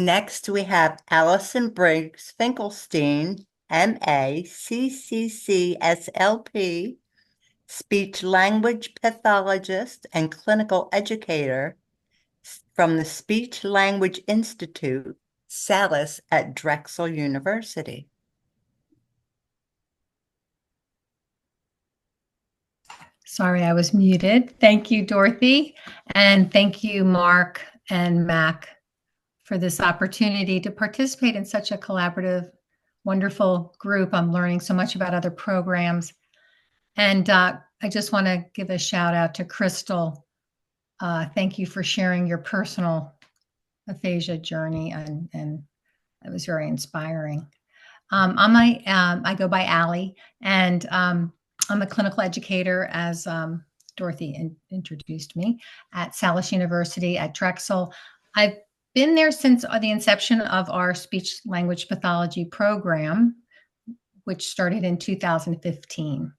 Next, we have Allison Briggs Finkelstein, MAAC, SLP, speech language pathologist and clinical educator from the Speech Language Institute, SALIS at Drexel University. Sorry, I was muted. Thank you, Dorothy. And thank you, Mark and MAAC, for this opportunity to participate in such a collaborative, wonderful group. I'm learning so much about other programs. And I just want to give a shout out to Crystal. Thank you for sharing your personal aphasia journey, and it was very inspiring. I go by Allie, and I'm a clinical educator, as Dorothy introduced me, at Salis University at Drexel. I've been there since the inception of our speech language pathology program, which started in 2015.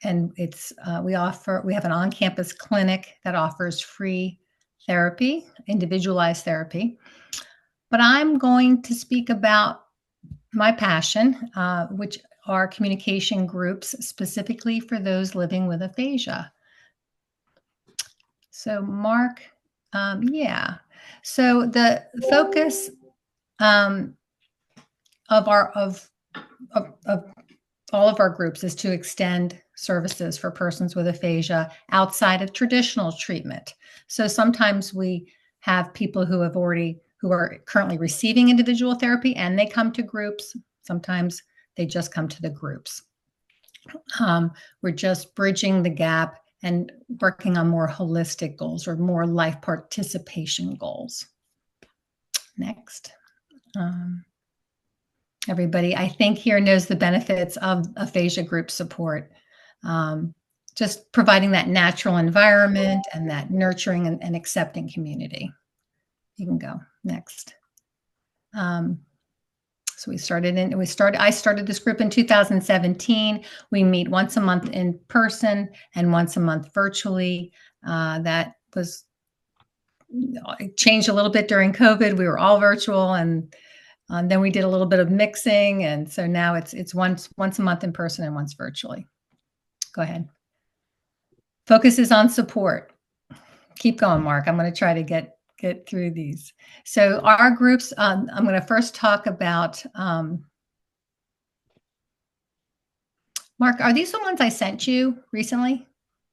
And it's we have an on-campus clinic that offers free therapy, individualized therapy. But I'm going to speak about my passion, which are communication groups specifically for those living with aphasia. So Mark, yeah. So the focus of all of our groups is to extend services for persons with aphasia outside of traditional treatment. So sometimes we have people who are currently receiving individual therapy and they come to groups. Sometimes they just come to the groups. We're just bridging the gap and working on more holistic goals or more life participation goals. Next. Everybody, I think, here knows the benefits of aphasia group support. Just providing that natural environment and that nurturing and accepting community. You can go next. So I started this group in 2017. We meet once a month in person and once a month virtually. That was it changed a little bit during COVID. We were all virtual, and then we did a little bit of mixing, and so now it's once a month in person and once virtually. Go ahead. Focus is on support. Keep going, Mark. I'm going to try to get through these. So our groups, I'm going to first talk about, Mark, are these the ones I sent you recently?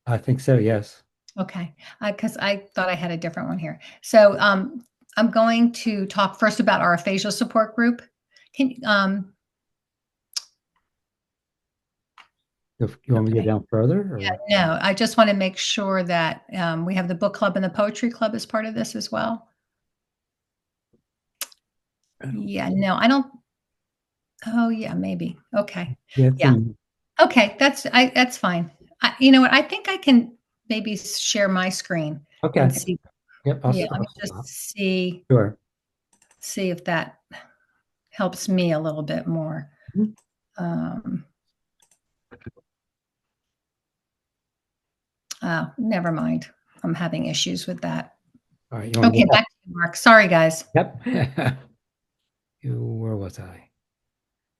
I think so, yes. Okay, because I thought I had a different one here. So I'm going to talk first about our aphasia support group. Can you want me to go down further? Or? Yeah, no, I just want to make sure that we have the book club and the poetry club as part of this as well. Yeah, no, I don't. Oh, yeah, maybe. Okay. Yeah. Okay, that's fine. You know what? I think I can maybe share my screen. Okay. And see. Yep. Let me just see. Sure. See if that helps me a little bit more. Oh, never mind. I'm having issues with that. All right. Okay, back to you, Mark. Sorry, guys. Yep. Where was I?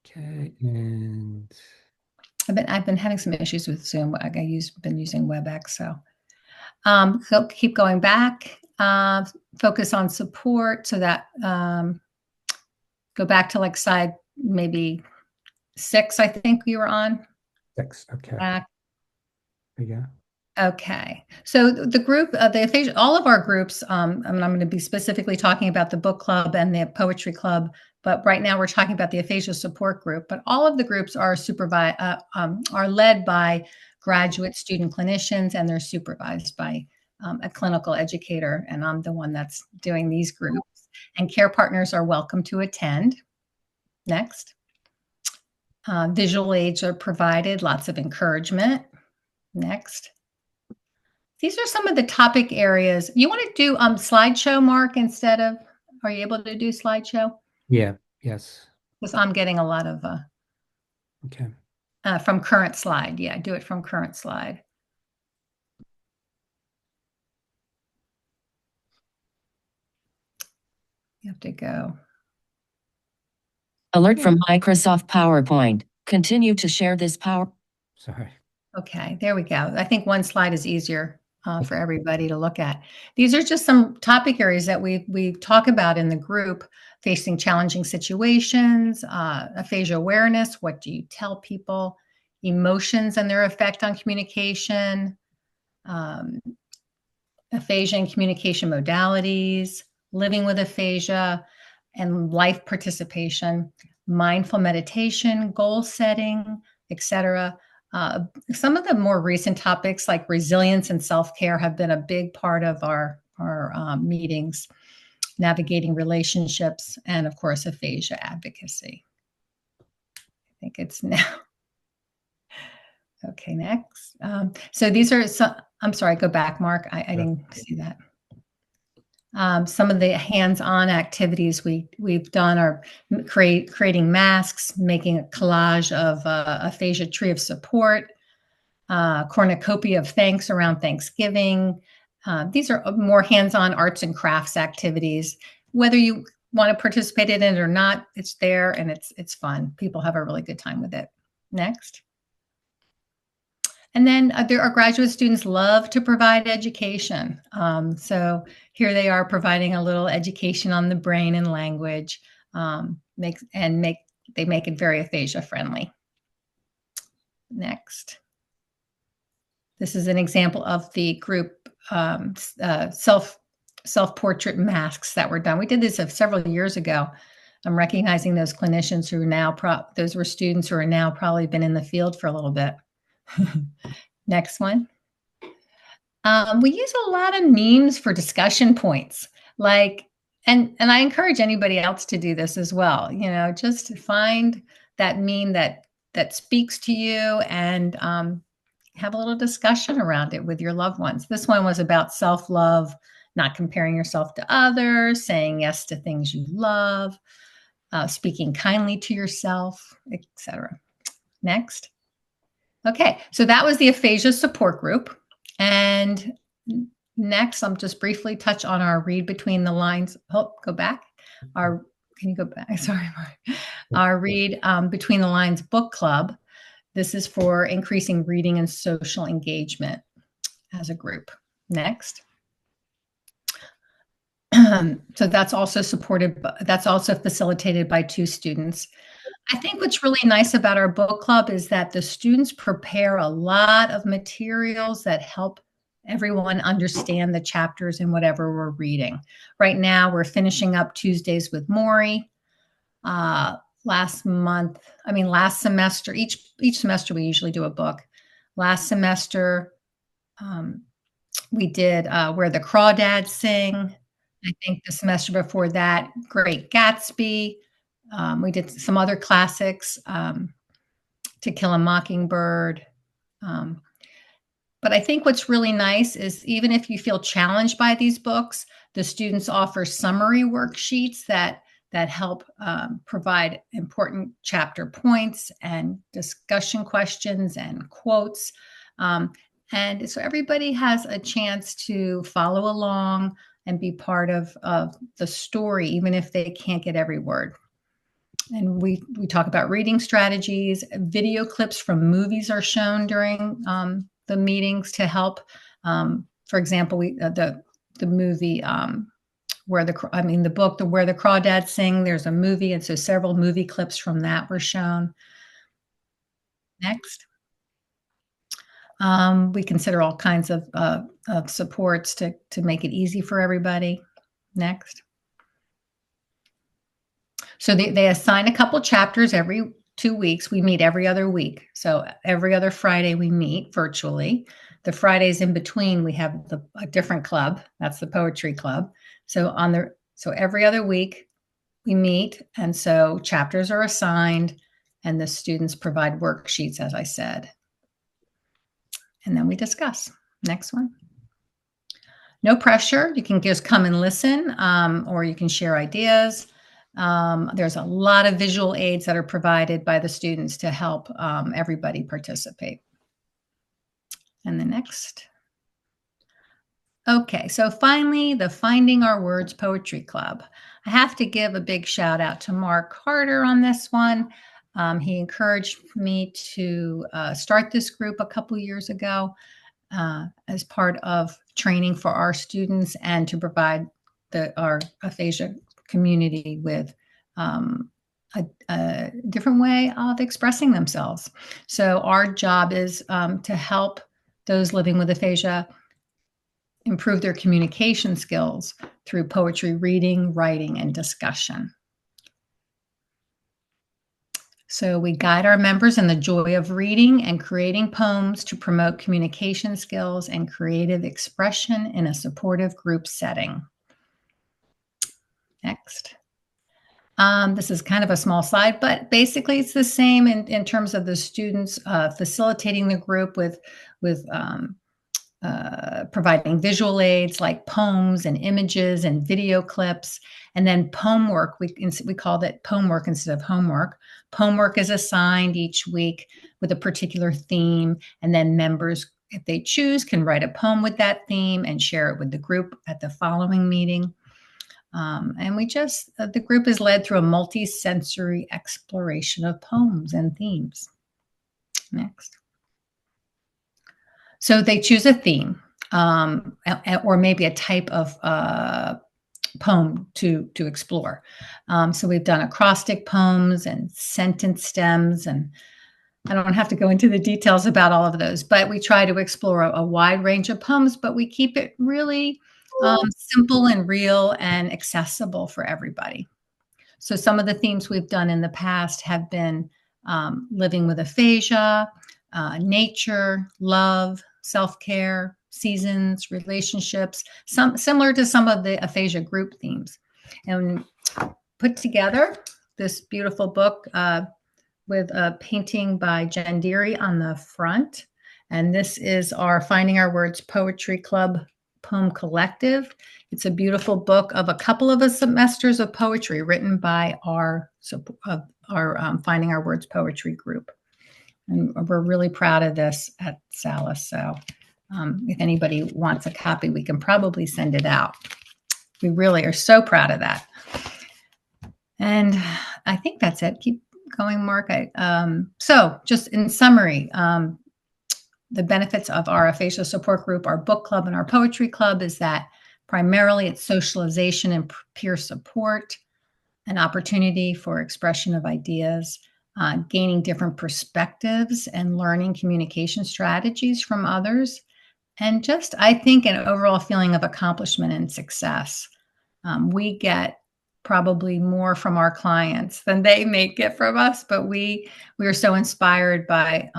Okay, and I've been having some issues with Zoom. Been using WebEx, so keep going back. Focus on support, so that go back to like slide maybe 6. I think we were on 6. Okay. Yeah. Okay. So the group, the aphasia, all of our groups. I'm going to be specifically talking about the book club and the poetry club. But right now we're talking about the aphasia support group. But all of the groups are are led by graduate student clinicians, and they're supervised by a clinical educator. And I'm the one that's doing these groups. And care partners are welcome to attend. Next. Visual aids are provided. Lots of encouragement. Next. These are some of the topic areas. You want to do slideshow, Mark, instead of? Are you able to do slideshow? Yeah. Yes. Because I'm getting a lot of okay. From current slide. Yeah, do it from current slide. You have to go. Alert from Microsoft PowerPoint. Continue to share this Sorry. Okay, there we go. I think one slide is easier for everybody to look at. These are just some topic areas that we talk about in the group: facing challenging situations, aphasia awareness, what do you tell people, emotions and their effect on communication, um, aphasia and communication modalities, living with aphasia, and life participation, mindful meditation, goal setting, etc. Some of the more recent topics like resilience and self-care have been a big part of our meetings, navigating relationships, and of course, aphasia advocacy. I think it's now. Okay, next. So these are some, I'm sorry, go back, Mark. I didn't see that. Some of the hands-on activities we've done are creating masks, making a collage of aphasia tree of support, cornucopia of thanks around Thanksgiving. These are more hands-on arts and crafts activities. Whether you want to participate in it or not, it's there and it's fun. People have a really good time with it. Next. And then our graduate students love to provide education. So here they are providing a little education on the brain and language, they make it very aphasia friendly. Next. This is an example of the group self-portrait masks that were done. We did this several years ago. I'm recognizing those clinicians who are now, those were students who are now probably been in the field for a little bit. Next one. We use a lot of memes for discussion points, like, and I encourage anybody else to do this as well. You know, just to find that meme that speaks to you and have a little discussion around it with your loved ones. This one was about self-love, not comparing yourself to others, saying yes to things you love, speaking kindly to yourself, etc. Next. Okay, so that was the aphasia support group. And next, I'll just briefly touch on our read between the lines. Oh, go back. Can you go back? Sorry, Mark. Our read between the lines book club. This is for increasing reading and social engagement as a group. Next. So that's also facilitated by 2 students. I think what's really nice about our book club is that the students prepare a lot of materials that help everyone understand the chapters in whatever we're reading. Right now, we're finishing up Tuesdays with Maury. Last semester, each semester we usually do a book. Last semester, we did Where the Crawdads Sing. I think the semester before that, Great Gatsby. We did some other classics, To Kill a Mockingbird. But I think what's really nice is even if you feel challenged by these books, the students offer summary worksheets that help provide important chapter points and discussion questions and quotes. And so everybody has a chance to follow along and be part of the story, even if they can't get every word. And we talk about reading strategies. Video clips from movies are shown during the meetings to help. For example, the movie Where the Crawdads Sing. There's a movie, and so several movie clips from that were shown. Next. We consider all kinds of supports to make it easy for everybody. Next. So they assign a couple chapters every 2 weeks. We meet every other week. So every other Friday we meet virtually. The Fridays in between we have a different club. That's the poetry club. So every other week we meet, and so chapters are assigned, and the students provide worksheets, as I said. And then we discuss. Next one. No pressure. You can just come and listen, or you can share ideas. There's a lot of visual aids that are provided by the students to help everybody participate. And the next. Okay, so finally, the Finding Our Words Poetry Club. I have to give a big shout out to Mark Carter on this one. He encouraged me to start this group a couple years ago as part of training for our students and to provide our aphasia community with a different way of expressing themselves. So our job is to help those living with aphasia improve their communication skills through poetry, reading, writing, and discussion. So we guide our members in the joy of reading and creating poems to promote communication skills and creative expression in a supportive group setting. Next. This is kind of a small slide, but basically it's the same in terms of the students facilitating the group with providing visual aids like poems and images and video clips, and then poem work. We called it poem work instead of homework. Poem work is assigned each week with a particular theme, and then members, if they choose, can write a poem with that theme and share it with the group at the following meeting. And the group is led through a multi-sensory exploration of poems and themes. Next. So they choose a theme or maybe a type of poem to explore. So we've done acrostic poems and sentence stems, and I don't have to go into the details about all of those, but we try to explore a wide range of poems, but we keep it really simple and real and accessible for everybody. So some of the themes we've done in the past have been living with aphasia, nature, love, self-care, seasons, relationships, some similar to some of the aphasia group themes. And put together this beautiful book with a painting by Jen Deary on the front. And this is our Finding Our Words Poetry Club Poem Collective. It's a beautiful book of a couple of semesters of poetry written by our Finding Our Words poetry group. And we're really proud of this at Salis. So if anybody wants a copy, we can probably send it out. We really are so proud of that. And I think that's it. Keep going, Mark. So just in summary, the benefits of our aphasia support group, our book club, and our poetry club is that primarily it's socialization and peer support, an opportunity for expression of ideas, gaining different perspectives and learning communication strategies from others, and just, I think, an overall feeling of accomplishment and success. We get probably more from our clients than they may get from us, but we are so inspired by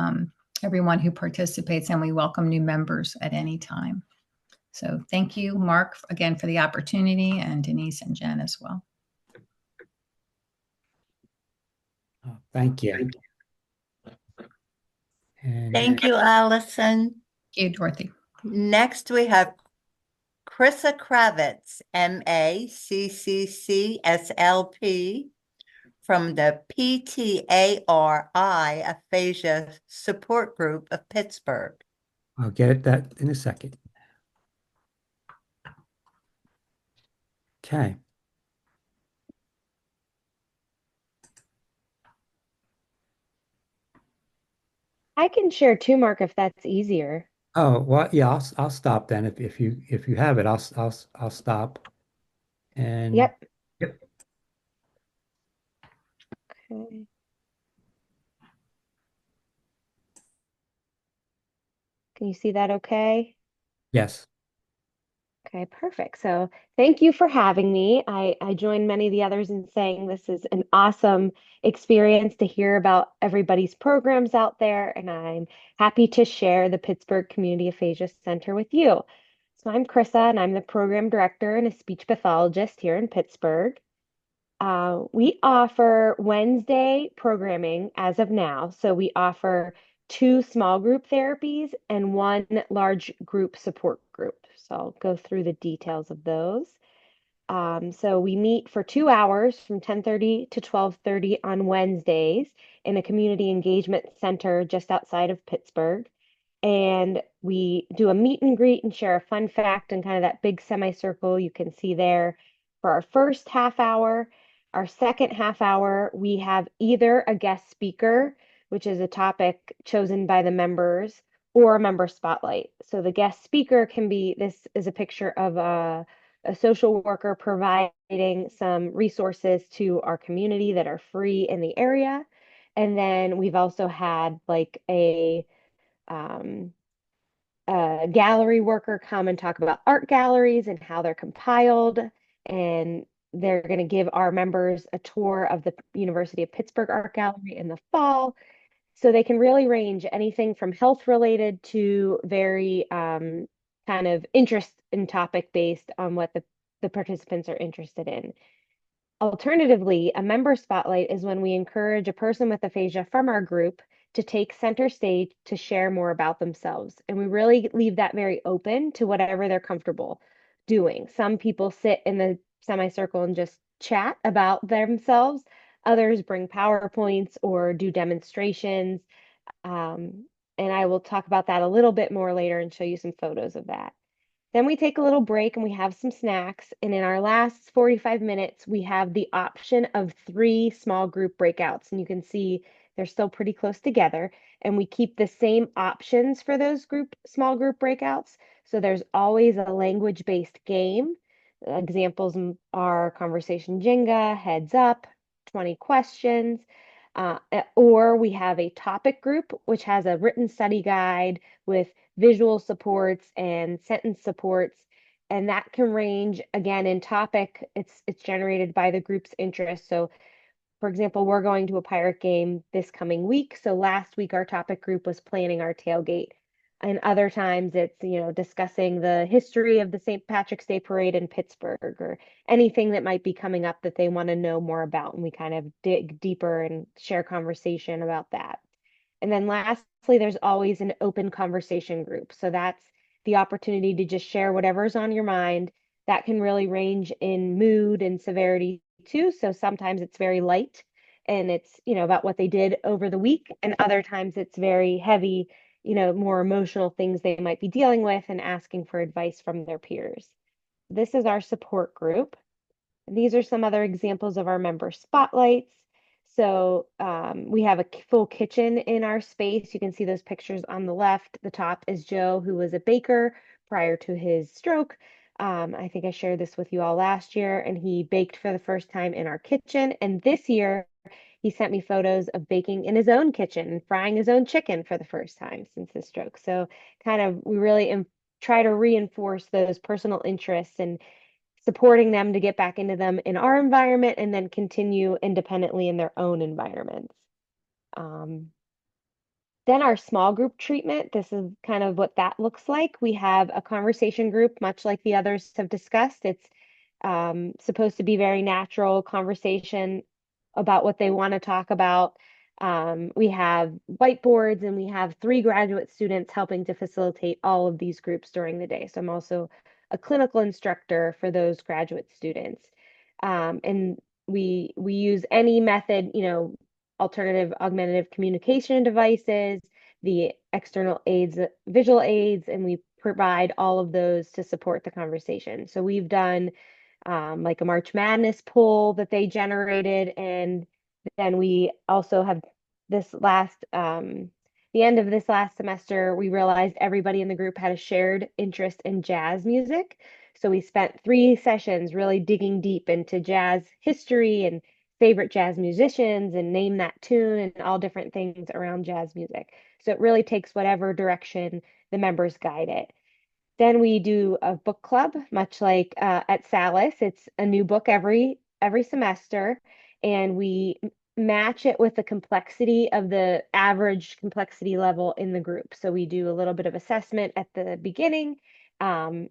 everyone who participates, and we welcome new members at any time. So thank you, Mark, again, for the opportunity, and Denise and Jen as well. Oh, thank you. And Thank you, Allison. Thank you, Dorothy. Next, we have Krissa Kravitz, MAAC SLP, from the PTARI Aphasia Support Group of Pittsburgh. I'll get that in a second. Okay. I can share too, Mark, if that's easier. Oh, well, yeah, I'll stop then. If you have it, I'll stop. And Yep. Yep. Okay. Can you see that okay? Yes. Okay, perfect. So thank you for having me. I join many of the others in saying this is an awesome experience to hear about everybody's programs out there, and I'm happy to share the Pittsburgh Community Aphasia Center with you. So I'm Krissa, and I'm the program director and a speech pathologist here in Pittsburgh. We offer Wednesday programming as of now. So we offer 2 small group therapies and 1 large group support group. So I'll go through the details of those. So we meet for 2 hours from 10:30 to 12:30 on Wednesdays in a community engagement center just outside of Pittsburgh. And we do a meet and greet and share a fun fact and kind of that big semicircle you can see there. for our first half hour. Our second half hour, we have either a guest speaker, which is a topic chosen by the members, or a member spotlight. So the guest speaker can be, this is a picture of a social worker providing some resources to our community that are free in the area. And then we've also had like um, a gallery worker come and talk about art galleries and how they're compiled. And they're going to give our members a tour of the University of Pittsburgh Art Gallery in the fall. So they can really range anything from health related to very kind of interest and topic based on what the participants are interested in. Alternatively, a member spotlight is when we encourage a person with aphasia from our group to take center stage to share more about themselves. And we really leave that very open to whatever they're comfortable doing. Some people sit in the semicircle and just chat about themselves. Others bring PowerPoints or do demonstrations. And I will talk about that a little bit more later and show you some photos of that. Then we take a little break and we have some snacks. And in our last 45 minutes, we have the option of 3 small group breakouts. And you can see they're still pretty close together. And we keep the same options for those small group breakouts. So there's always a language-based game. Examples are conversation Jenga, heads up, 20 questions. Or we have a topic group, which has a written study guide with visual supports and sentence supports. And that can range again in topic. It's generated by the group's interest. So for example, we're going to a pirate game this coming week. So last week our topic group was planning our tailgate. And other times it's, discussing the history of the St. Patrick's Day Parade in Pittsburgh or anything that might be coming up that they want to know more about. And we kind of dig deeper and share conversation about that. And then lastly, there's always an open conversation group. So that's the opportunity to just share whatever's on your mind. That can really range in mood and severity too. So sometimes it's very light and it's, about what they did over the week. And other times it's very heavy, more emotional things they might be dealing with and asking for advice from their peers. This is our support group. These are some other examples of our member spotlights. So we have a full kitchen in our space. You can see those pictures on the left. The top is Joe, who was a baker prior to his stroke. I think I shared this with you all last year, and he baked for the first time in our kitchen. And this year, he sent me photos of baking in his own kitchen and frying his own chicken for the first time since his stroke. So kind of, we really try to reinforce those personal interests and supporting them to get back into them in our environment and then continue independently in their own environments. Then our small group treatment, this is kind of what that looks like. We have a conversation group, much like the others have discussed. It's supposed to be very natural conversation about what they want to talk about. We have whiteboards and we have 3 graduate students helping to facilitate all of these groups during the day. So I'm also a clinical instructor for those graduate students. And we use any method, alternative augmentative communication devices, the external aids, visual aids, and we provide all of those to support the conversation. So we've done like a March Madness poll that they generated, and then we also have this last the end of this last semester, we realized everybody in the group had a shared interest in jazz music. So we spent 3 sessions really digging deep into jazz history and favorite jazz musicians and name that tune and all different things around jazz music. So it really takes whatever direction the members guide it. Then we do a book club, much like at Salis. It's a new book every semester, and we match it with the complexity of the average complexity level in the group. So we do a little bit of assessment at the beginning, and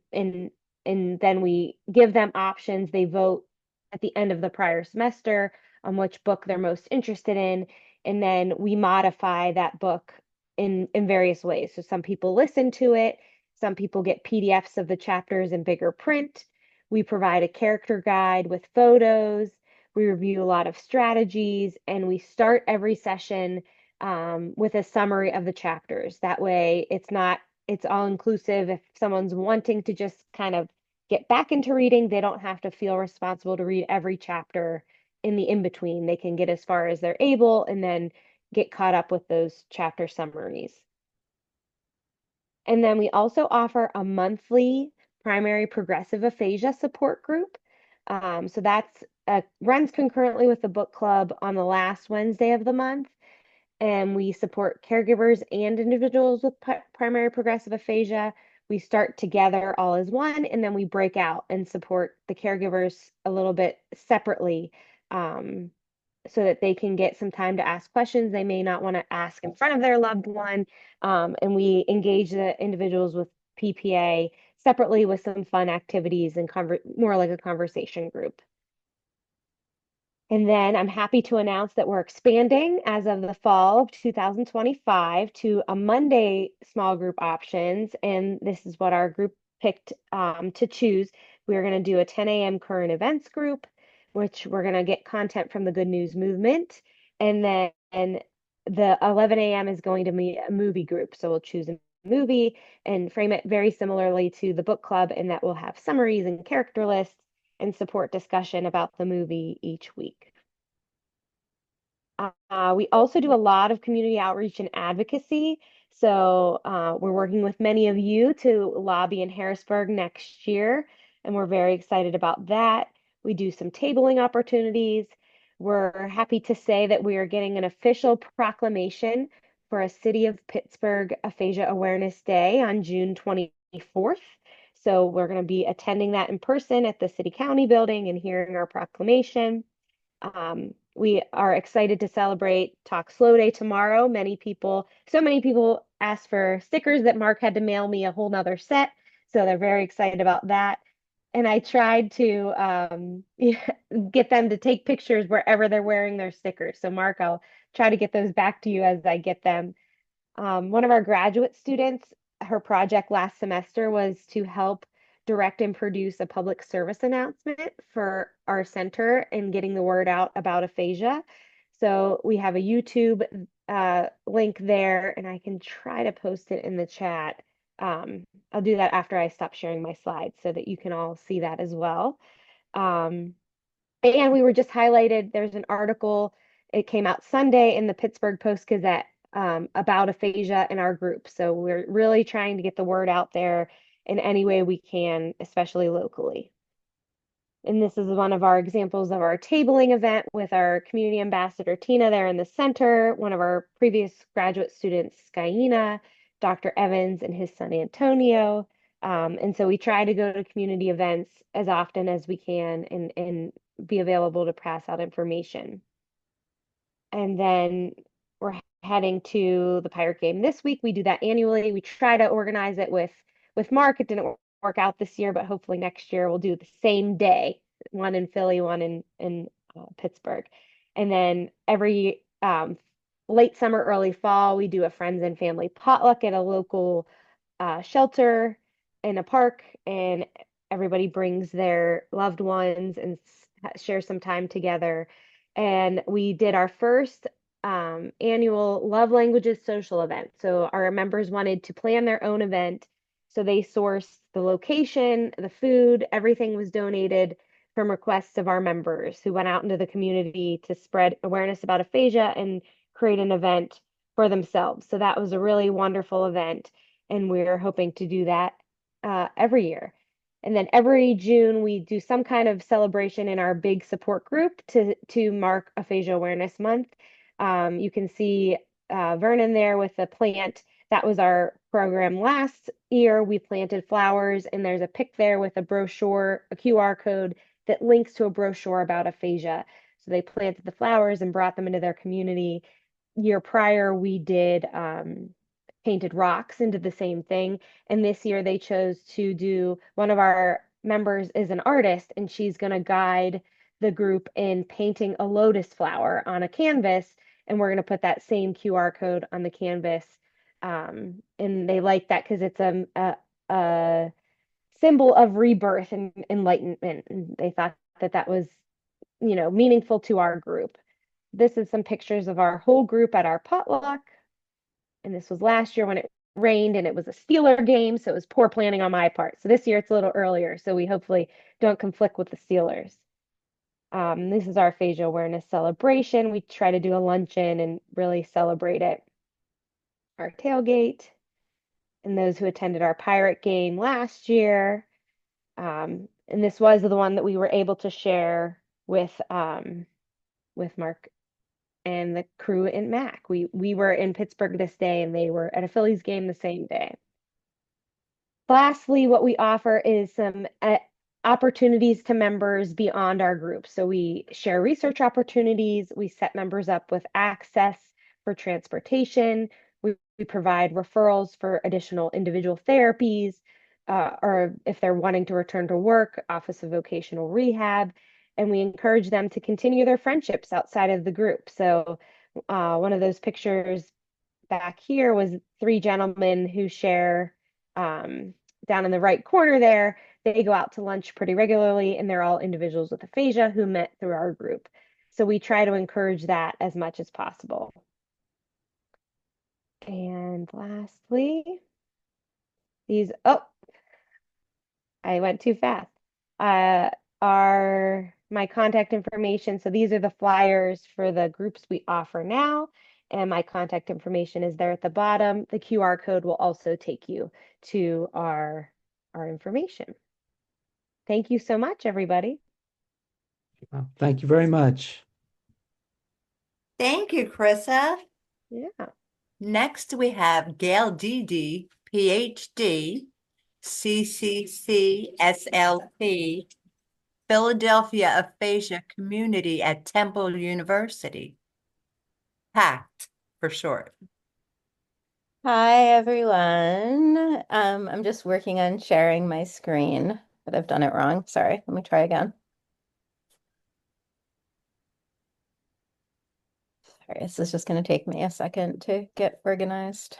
then we give them options. They vote at the end of the prior semester on which book they're most interested in, and then we modify that book in various ways. So some people listen to it. Some people get PDFs of the chapters in bigger print. We provide a character guide with photos. We review a lot of strategies, and we start every session with a summary of the chapters. That way it's all inclusive. If someone's wanting to just kind of get back into reading, they don't have to feel responsible to read every chapter in the in-between. They can get as far as they're able and then get caught up with those chapter summaries. And then we also offer a monthly primary progressive aphasia support group. So that's runs concurrently with the book club on the last Wednesday of the month. And we support caregivers and individuals with primary progressive aphasia. We start together all as one, and then we break out and support the caregivers a little bit separately, so that they can get some time to ask questions they may not want to ask in front of their loved one. And we engage the individuals with PPA separately with some fun activities and more like a conversation group. And then I'm happy to announce that we're expanding as of the fall of 2025 to a Monday small group options. And this is what our group picked to choose. We're going to do a 10 a.m. current events group, which we're going to get content from the Good News Movement. And then the 11 a.m. is going to be a movie group. So we'll choose a movie and frame it very similarly to the book club, and that will have summaries and character lists and support discussion about the movie each week. We also do a lot of community outreach and advocacy. So we're working with many of you to lobby in Harrisburg next year, and we're very excited about that. We do some tabling opportunities. We're happy to say that we are getting an official proclamation for a City of Pittsburgh Aphasia Awareness Day on June 24th. So we're going to be attending that in person at the City County building and hearing our proclamation. We are excited to celebrate Talk Slow Day tomorrow. So many people asked for stickers that Mark had to mail me a whole nother set. So they're very excited about that. And I tried to get them to take pictures wherever they're wearing their stickers. So Mark, I'll try to get those back to you as I get them. One of our graduate students, her project last semester was to help direct and produce a public service announcement for our center and getting the word out about aphasia. So we have a YouTube link there, and I can try to post it in the chat. I'll do that after I stop sharing my slides so that you can all see that as well. And we were just highlighted, there's an article, it came out Sunday in the Pittsburgh Post-Gazette about aphasia in our group. So we're really trying to get the word out there in any way we can, especially locally. And this is one of our examples of our tabling event with our community ambassador, Tina, there in the center, one of our previous graduate students, Skyena, Dr. Evans, and his son, Antonio. And so we try to go to community events as often as we can and be available to pass out information. And then we're heading to the Pirate Game this week. We do that annually. We try to organize it with Mark. It didn't work out this year, but hopefully next year we'll do the same day, one in Philly, one in Pittsburgh. And then every late summer, early fall, we do a friends and family potluck at a local shelter in a park, and everybody brings their loved ones and share some time together. And we did our first annual Love Languages social event. So our members wanted to plan their own event. So they sourced the location, the food, everything was donated from requests of our members who went out into the community to spread awareness about aphasia and create an event for themselves. So that was a really wonderful event, and we're hoping to do that every year. And then every June, we do some kind of celebration in our big support group to mark Aphasia Awareness Month. You can see Vernon there with the plant. That was our program last year. We planted flowers, and there's a pic there with a brochure, a QR code that links to a brochure about aphasia. So they planted the flowers and brought them into their community. Year prior, we did painted rocks and did the same thing. And this year they chose to do, one of our members is an artist, and she's going to guide the group in painting a lotus flower on a canvas. And we're going to put that same QR code on the canvas. And they like that because it's a symbol of rebirth and enlightenment. And they thought that was, meaningful to our group. This is some pictures of our whole group at our potluck. And this was last year when it rained and it was a Steeler game, so it was poor planning on my part. So this year it's a little earlier, so we hopefully don't conflict with the Steelers. This is our aphasia awareness celebration. We try to do a luncheon and really celebrate it. Our tailgate, and those who attended our pirate game last year. And this was the one that we were able to share with Mark and the crew in MAAC. We were in Pittsburgh this day, and they were at a Phillies game the same day. Lastly, what we offer is some opportunities to members beyond our group. So we share research opportunities, we set members up with access for transportation, we provide referrals for additional individual therapies, or if they're wanting to return to work, Office of Vocational Rehab, and we encourage them to continue their friendships outside of the group. So one of those pictures back here was 3 gentlemen who share down in the right corner there. They go out to lunch pretty regularly, and they're all individuals with aphasia who met through our group. So we try to encourage that as much as possible. And lastly, I went too fast. Are my contact information. So these are the flyers for the groups we offer now, and my contact information is there at the bottom. The QR code will also take you to our information. Thank you so much, everybody. Well, thank you very much. Thank you, Krissa. Yeah. Next, we have Gail DD, PhD, CCC, SLP, Philadelphia Aphasia Community at Temple University. PACT for short. Hi, everyone. I'm just working on sharing my screen, but I've done it wrong. Sorry, let me try again. Sorry, this is just going to take me a second to get organized.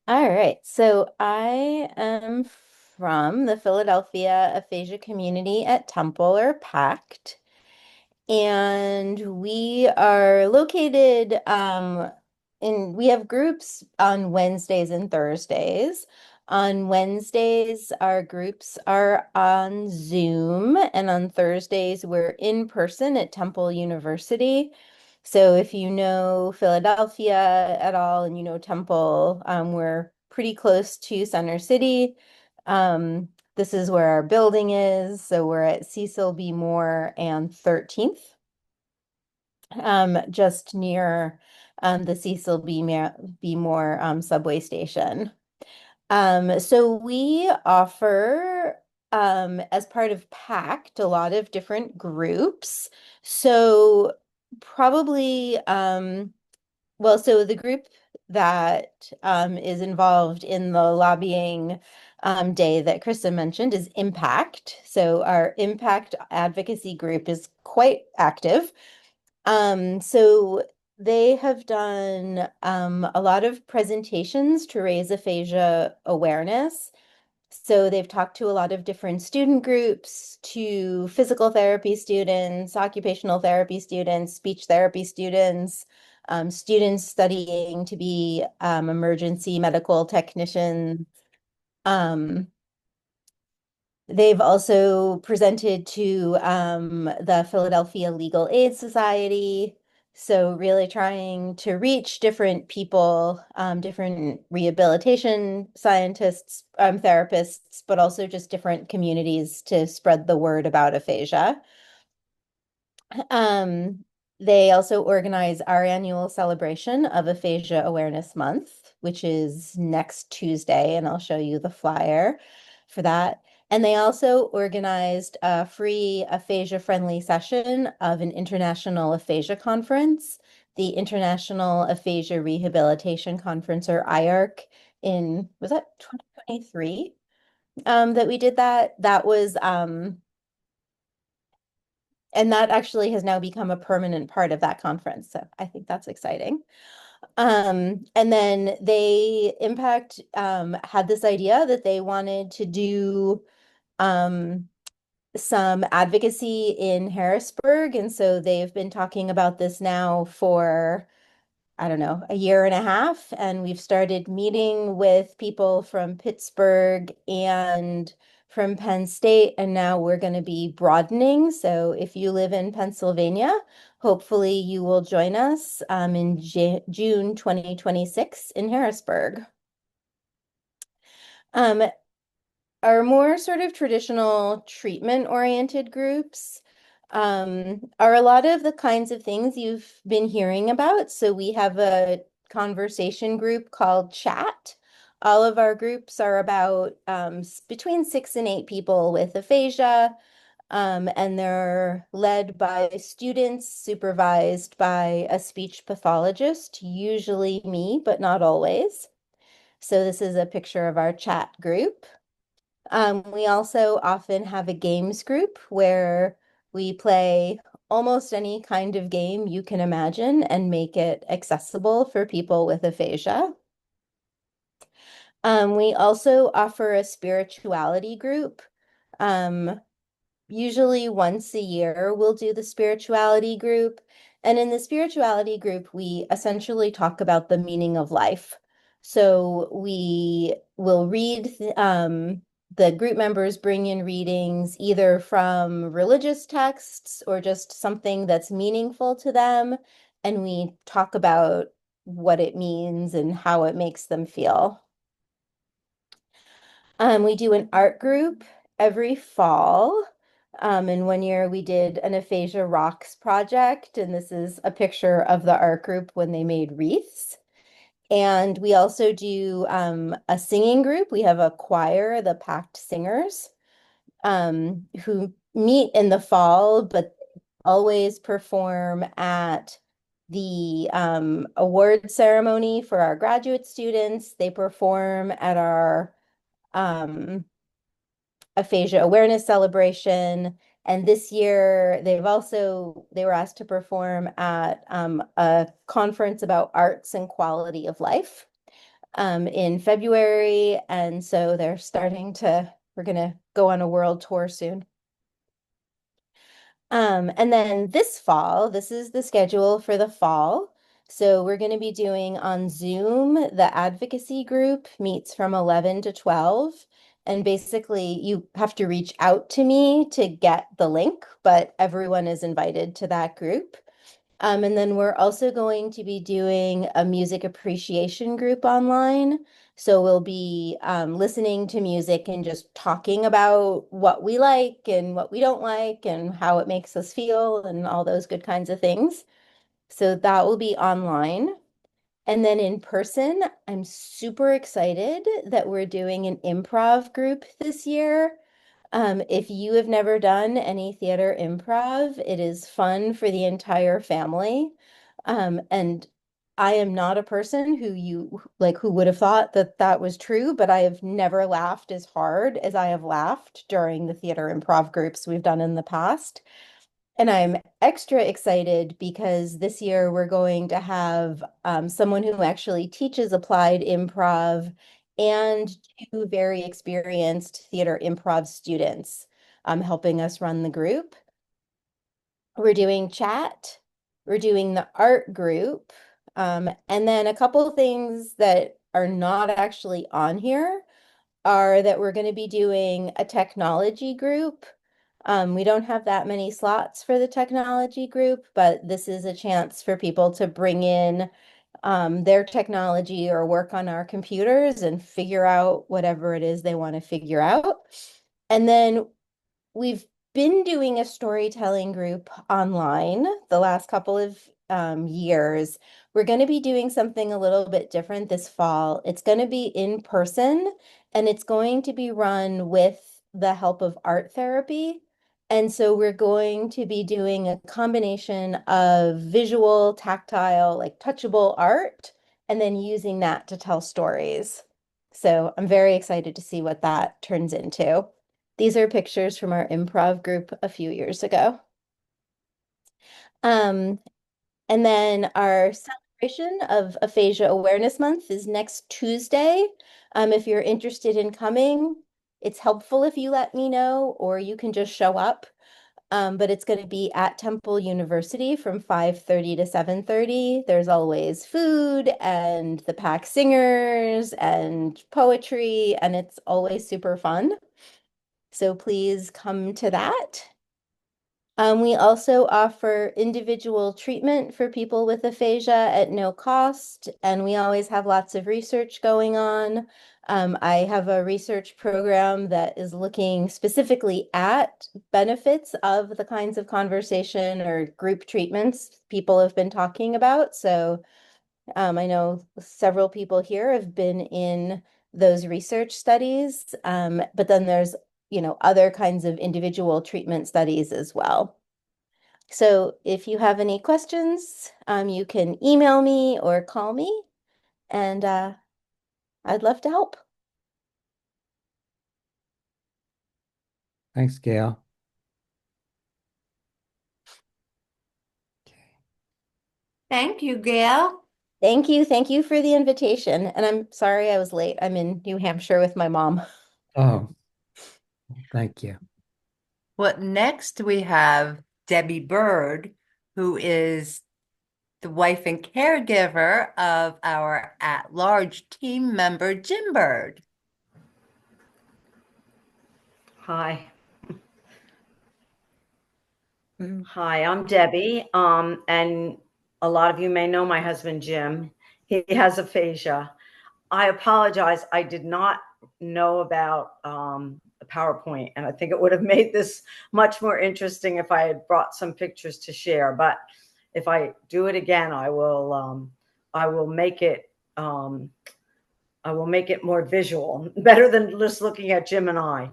All right, so I am from the Philadelphia Aphasia Community at Temple, or PACT, and we are located we have groups on Wednesdays and Thursdays. On Wednesdays, our groups are on Zoom, and on Thursdays, we're in person at Temple University. So if you know Philadelphia at all and you know Temple, we're pretty close to Center City. This is where our building is. So we're at Cecil B. Moore and 13th, just near the Cecil B. Moore subway station. So we offer, as part of PACT, a lot of different groups. So probably, so the group that is involved in the lobbying day that Krista mentioned is Impact. So our Impact advocacy group is quite active. So they have done a lot of presentations to raise aphasia awareness. So they've talked to a lot of different student groups, to physical therapy students, occupational therapy students, speech therapy students, students studying to be emergency medical technicians. They've also presented to the Philadelphia Legal Aid Society. So really trying to reach different people, different rehabilitation scientists, therapists, but also just different communities to spread the word about aphasia. They also organize our annual celebration of Aphasia Awareness Month, which is next Tuesday, and I'll show you the flyer for that. And they also organized a free aphasia-friendly session of an international aphasia conference, the International Aphasia Rehabilitation Conference, or IARC, was that 2023? That we did that. That was, and that actually has now become a permanent part of that conference. So I think that's exciting. And then Impact had this idea that they wanted to do some advocacy in Harrisburg. And so they've been talking about this now for I don't know, a year and a half, and we've started meeting with people from Pittsburgh and from Penn State, and now we're going to be broadening. So if you live in Pennsylvania, hopefully you will join us in June 2026 in Harrisburg. Our more sort of traditional treatment-oriented groups are a lot of the kinds of things you've been hearing about. So we have a conversation group called Chat. All of our groups are about between 6 and 8 people with aphasia, and they're led by students, supervised by a speech pathologist, usually me, but not always. So this is a picture of our chat group. We also often have a games group where we play almost any kind of game you can imagine and make it accessible for people with aphasia. We also offer a spirituality group. Usually once a year, we'll do the spirituality group. And in the spirituality group, we essentially talk about the meaning of life. So we will read, the group members bring in readings either from religious texts or just something that's meaningful to them. And we talk about what it means and how it makes them feel. We do an art group every fall. And one year we did an Aphasia Rocks project, and this is a picture of the art group when they made wreaths. And we also do a singing group. We have a choir, the Packed Singers, who meet in the fall, but always perform at the award ceremony for our graduate students. They perform at our aphasia awareness celebration. And this year they were asked to perform at a conference about arts and quality of life in February. And so we're gonna go on a world tour soon. And then this fall, this is the schedule for the fall. So we're going to be doing on Zoom, the advocacy group meets from 11 to 12. And basically you have to reach out to me to get the link, but everyone is invited to that group. And then we're also going to be doing a music appreciation group online. So we'll be listening to music and just talking about what we like and what we don't like and how it makes us feel and all those good kinds of things. So that will be online. And then in person, I'm super excited that we're doing an improv group this year. If you have never done any theater improv, it is fun for the entire family. And I am not a person who would have thought that that was true, but I have never laughed as hard as I have laughed during the theater improv groups we've done in the past. And I'm extra excited because this year we're going to have someone who actually teaches applied improv and 2 very experienced theater improv students helping us run the group. We're doing chat, we're doing the art group, and then a couple of things that are not actually on here are that we're going to be doing a technology group. We don't have that many slots for the technology group, but this is a chance for people to bring in their technology or work on our computers and figure out whatever it is they want to figure out. And then we've been doing a storytelling group online the last couple of years. We're going to be doing something a little bit different this fall. It's going to be in person, and it's going to be run with the help of art therapy. And so we're going to be doing a combination of visual, tactile, like touchable art, and then using that to tell stories. So I'm very excited to see what that turns into. These are pictures from our improv group a few years ago. And then our celebration of Aphasia Awareness Month is next Tuesday. If you're interested in coming, it's helpful if you let me know, or you can just show up. but it's going to be at Temple University from 5:30 to 7:30. There's always food and the pack singers and poetry, and it's always super fun. So please come to that. We also offer individual treatment for people with aphasia at no cost, and we always have lots of research going on. I have a research program that is looking specifically at benefits of the kinds of conversation or group treatments people have been talking about. So I know several people here have been in those research studies, but then there's other kinds of individual treatment studies as well. So if you have any questions, you can email me or call me, and I'd love to help. Thanks, Gail. Thank you, Gail. Thank you. Thank you for the invitation. And I'm sorry I was late. I'm in New Hampshire with my mom. Oh, thank you. Well, next we have Debbie Bird, who is the wife and caregiver of our at-large team member, Jim Bird. Hi. Hi, I'm Debbie. And a lot of you may know my husband, Jim. He has aphasia. I apologize. I did not know about the PowerPoint, and I think it would have made this much more interesting if I had brought some pictures to share. But if I do it again, I will make it more visual, better than just looking at Jim and I.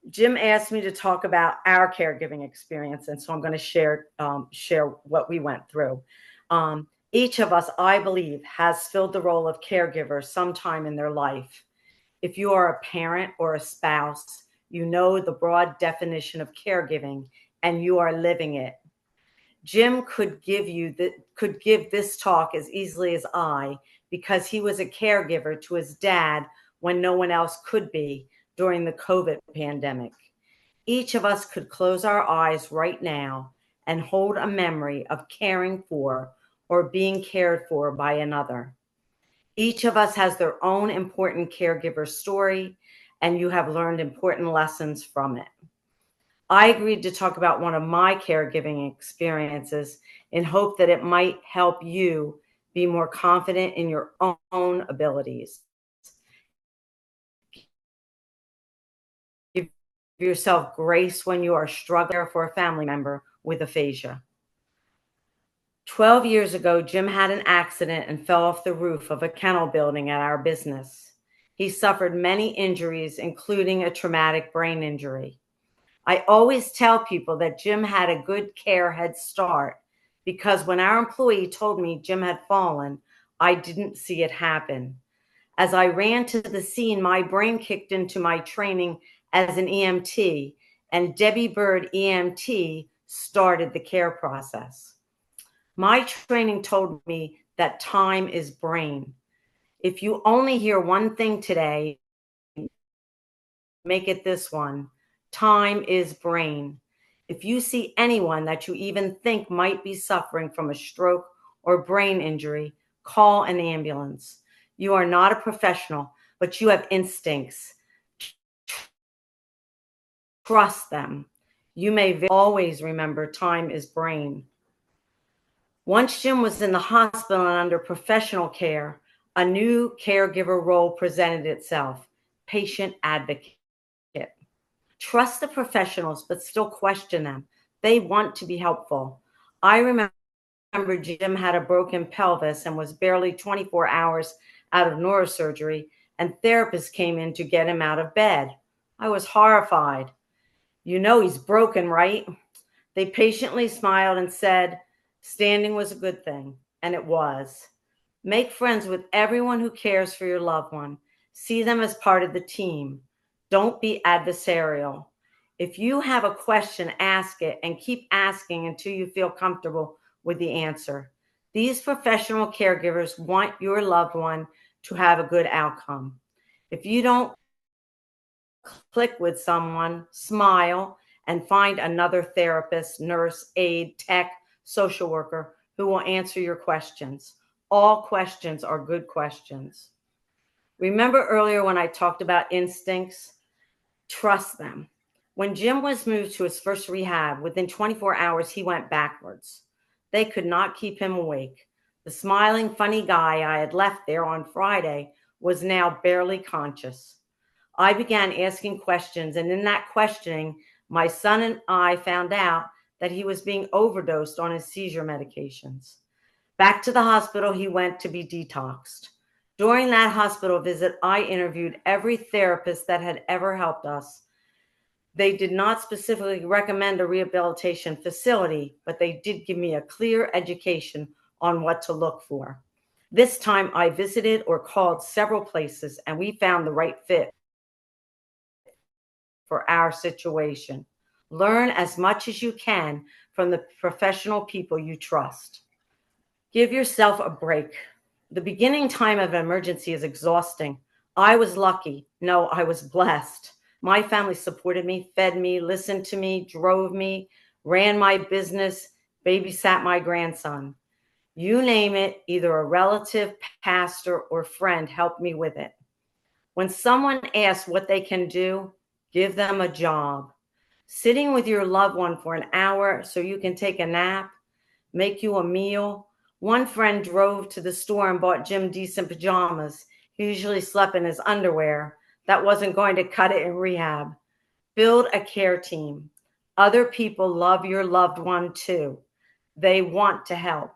Jim asked me to talk about our caregiving experience, and so I'm going to share what we went through. Each of us, I believe, has filled the role of caregiver sometime in their life. If you are a parent or a spouse, you know the broad definition of caregiving, and you are living it. Jim could give this talk as easily as I, because he was a caregiver to his dad when no one else could be during the COVID pandemic. Each of us could close our eyes right now and hold a memory of caring for or being cared for by another. Each of us has their own important caregiver story, and you have learned important lessons from it. I agreed to talk about one of my caregiving experiences in hope that it might help you be more confident in your own abilities. Give yourself grace when you are struggling for a family member with aphasia. 12 years ago, Jim had an accident and fell off the roof of a kennel building at our business. He suffered many injuries, including a traumatic brain injury. I always tell people that Jim had a good care head start because when our employee told me Jim had fallen, I didn't see it happen. As I ran to the scene, my brain kicked into my training as an EMT, and Debbie Bird EMT started the care process. My training told me that time is brain. If you only hear one thing today, make it this one. Time is brain. If you see anyone that you even think might be suffering from a stroke or brain injury, call an ambulance. You are not a professional, but you have instincts. Trust them. You may always remember time is brain. Once Jim was in the hospital and under professional care, a new caregiver role presented itself, patient advocate. Trust the professionals, but still question them. They want to be helpful. I remember Jim had a broken pelvis and was barely 24 hours out of neurosurgery, and therapists came in to get him out of bed. I was horrified. You know he's broken, right? They patiently smiled and said, standing was a good thing, and it was. Make friends with everyone who cares for your loved one. See them as part of the team. Don't be adversarial. If you have a question, ask it and keep asking until you feel comfortable with the answer. These professional caregivers want your loved one to have a good outcome. If you don't click with someone, smile, and find another therapist, nurse, aide, tech, social worker who will answer your questions. All questions are good questions. Remember earlier when I talked about instincts? Trust them. When Jim was moved to his first rehab, within 24 hours, he went backwards. They could not keep him awake. The smiling, funny guy I had left there on Friday was now barely conscious. I began asking questions, and in that questioning, my son and I found out that he was being overdosed on his seizure medications. Back to the hospital he went to be detoxed. During that hospital visit, I interviewed every therapist that had ever helped us. They did not specifically recommend a rehabilitation facility, but they did give me a clear education on what to look for. This time I visited or called several places, and we found the right fit for our situation. Learn as much as you can from the professional people you trust. Give yourself a break. The beginning time of an emergency is exhausting. I was lucky. No, I was blessed. My family supported me, fed me, listened to me, drove me, ran my business, babysat my grandson. You name it, either a relative, pastor, or friend helped me with it. When someone asks what they can do, give them a job. Sitting with your loved one for an hour so you can take a nap, make you a meal. One friend drove to the store and bought Jim decent pajamas. He usually slept in his underwear. That wasn't going to cut it in rehab. Build a care team. Other people love your loved one too. They want to help.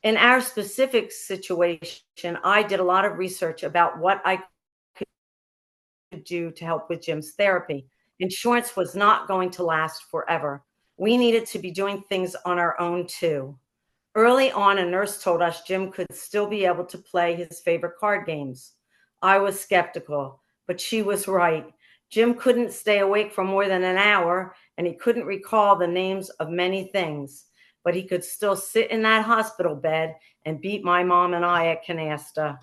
In our specific situation, I did a lot of research about what I could do to help with Jim's therapy. Insurance was not going to last forever. We needed to be doing things on our own too. Early on, a nurse told us Jim could still be able to play his favorite card games. I was skeptical, but she was right. Jim couldn't stay awake for more than an hour, and he couldn't recall the names of many things, but he could still sit in that hospital bed and beat my mom and I at canasta.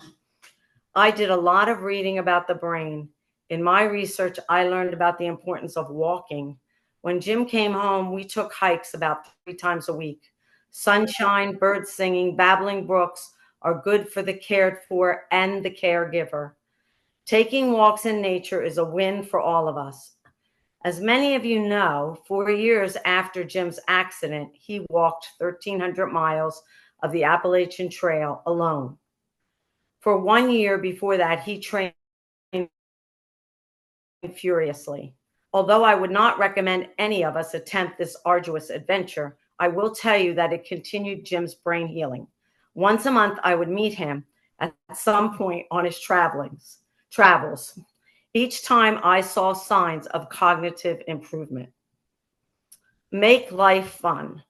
I did a lot of reading about the brain. In my research, I learned about the importance of walking. When Jim came home, we took hikes about 3 times a week. Sunshine, birds singing, babbling brooks are good for the cared for and the caregiver. Taking walks in nature is a win for all of us. As many of you know, 4 years after Jim's accident, he walked 1,300 miles of the Appalachian Trail alone. For 1 year before that, he trained furiously. Although I would not recommend any of us attempt this arduous adventure, I will tell you that it continued Jim's brain healing. Once a month, I would meet him at some point on his travels. Each time I saw signs of cognitive improvement. Make life fun.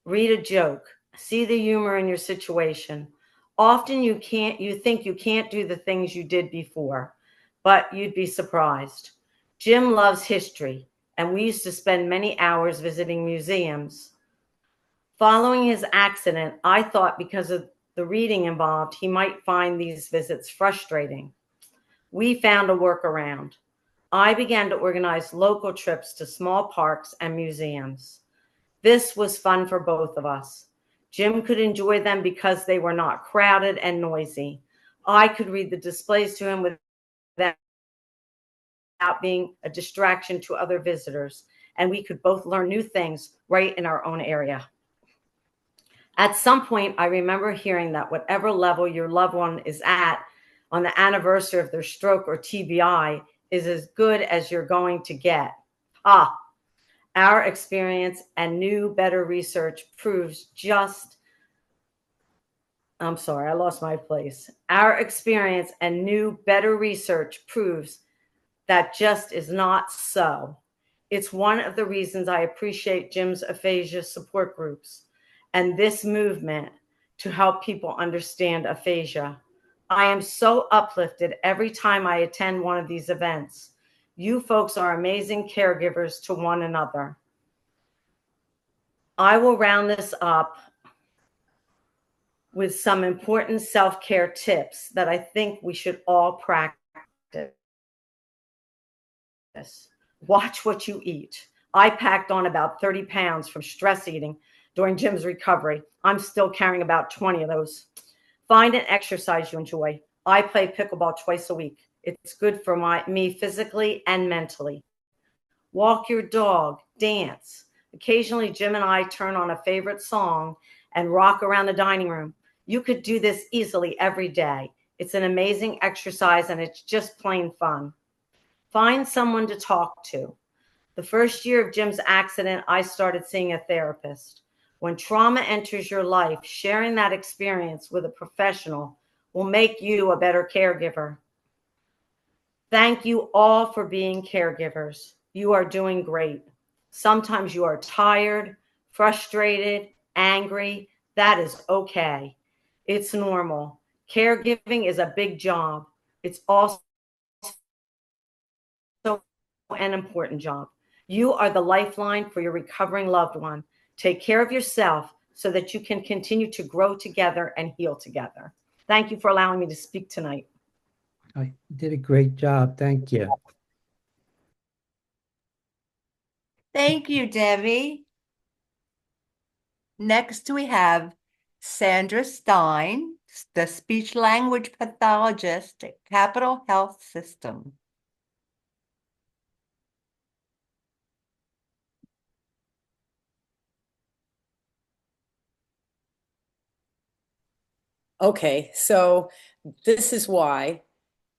Read a joke. See the humor in your situation. Often you think you can't do the things you did before, but you'd be surprised. Jim loves history, and we used to spend many hours visiting museums. Following his accident, I thought because of the reading involved, he might find these visits frustrating. We found a workaround. I began to organize local trips to small parks and museums. This was fun for both of us. Jim could enjoy them because they were not crowded and noisy. I could read the displays to him without being a distraction to other visitors, and we could both learn new things right in our own area. At some point, I remember hearing that whatever level your loved one is at on the anniversary of their stroke or TBI is as good as you're going to get. Our experience and new, better research proves I lost my place. Our experience and new, better research proves that just is not so. It's one of the reasons I appreciate Jim's aphasia support groups and this movement to help people understand aphasia. I am so uplifted every time I attend one of these events. You folks are amazing caregivers to one another. I will round this up with some important self-care tips that I think we should all practice. this. Watch what you eat. I packed on about 30 pounds from stress eating during Jim's recovery. I'm still carrying about 20 of those. Find an exercise you enjoy. I play pickleball twice a week. It's good for me physically and mentally. Walk your dog, dance. Occasionally, Jim and I turn on a favorite song and rock around the dining room. You could do this easily every day. It's an amazing exercise and it's just plain fun. Find someone to talk to. The first year of Jim's accident, I started seeing a therapist. When trauma enters your life, sharing that experience with a professional will make you a better caregiver. Thank you all for being caregivers. You are doing great. Sometimes you are tired, frustrated, angry. That is okay. It's normal. Caregiving is a big job. It's also an important job. You are the lifeline for your recovering loved one. Take care of yourself so that you can continue to grow together and heal together. Thank you for allowing me to speak tonight. You did a great job. Thank you. Thank you, Debbie. Next, we have Sandra Stein, the speech language pathologist at Capital Health System. Okay, so this is why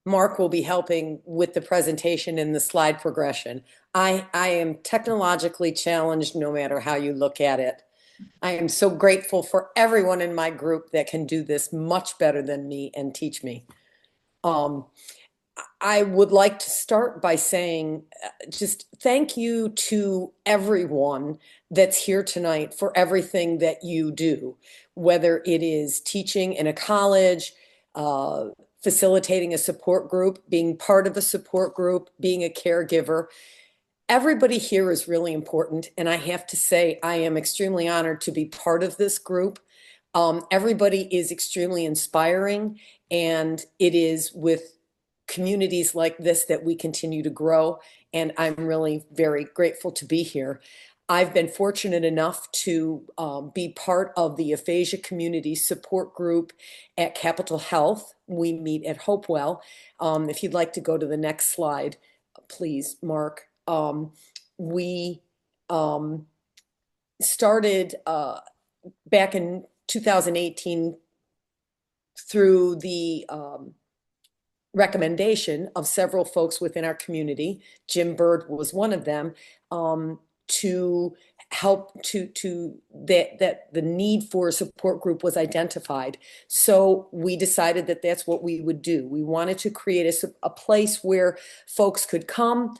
Mark will be helping with the presentation and the slide progression. I am technologically challenged no matter how you look at it. I am so grateful for everyone in my group that can do this much better than me and teach me. I would like to start by saying just thank you to everyone that's here tonight for everything that you do, whether it is teaching in a college, facilitating a support group, being part of a support group, being a caregiver. Everybody here is really important, and I have to say I am extremely honored to be part of this group. Everybody is extremely inspiring, and it is with communities like this that we continue to grow, and I'm really very grateful to be here. I've been fortunate enough to be part of the Aphasia community support group at Capital Health. We meet at Hopewell. If you'd like to go to the next slide, please, Mark. We started back in 2018 through the recommendation of several folks within our community. Jim Bird was one of them, to help to that the need for a support group was identified. So we decided that that's what we would do. We wanted to create a place where folks could come,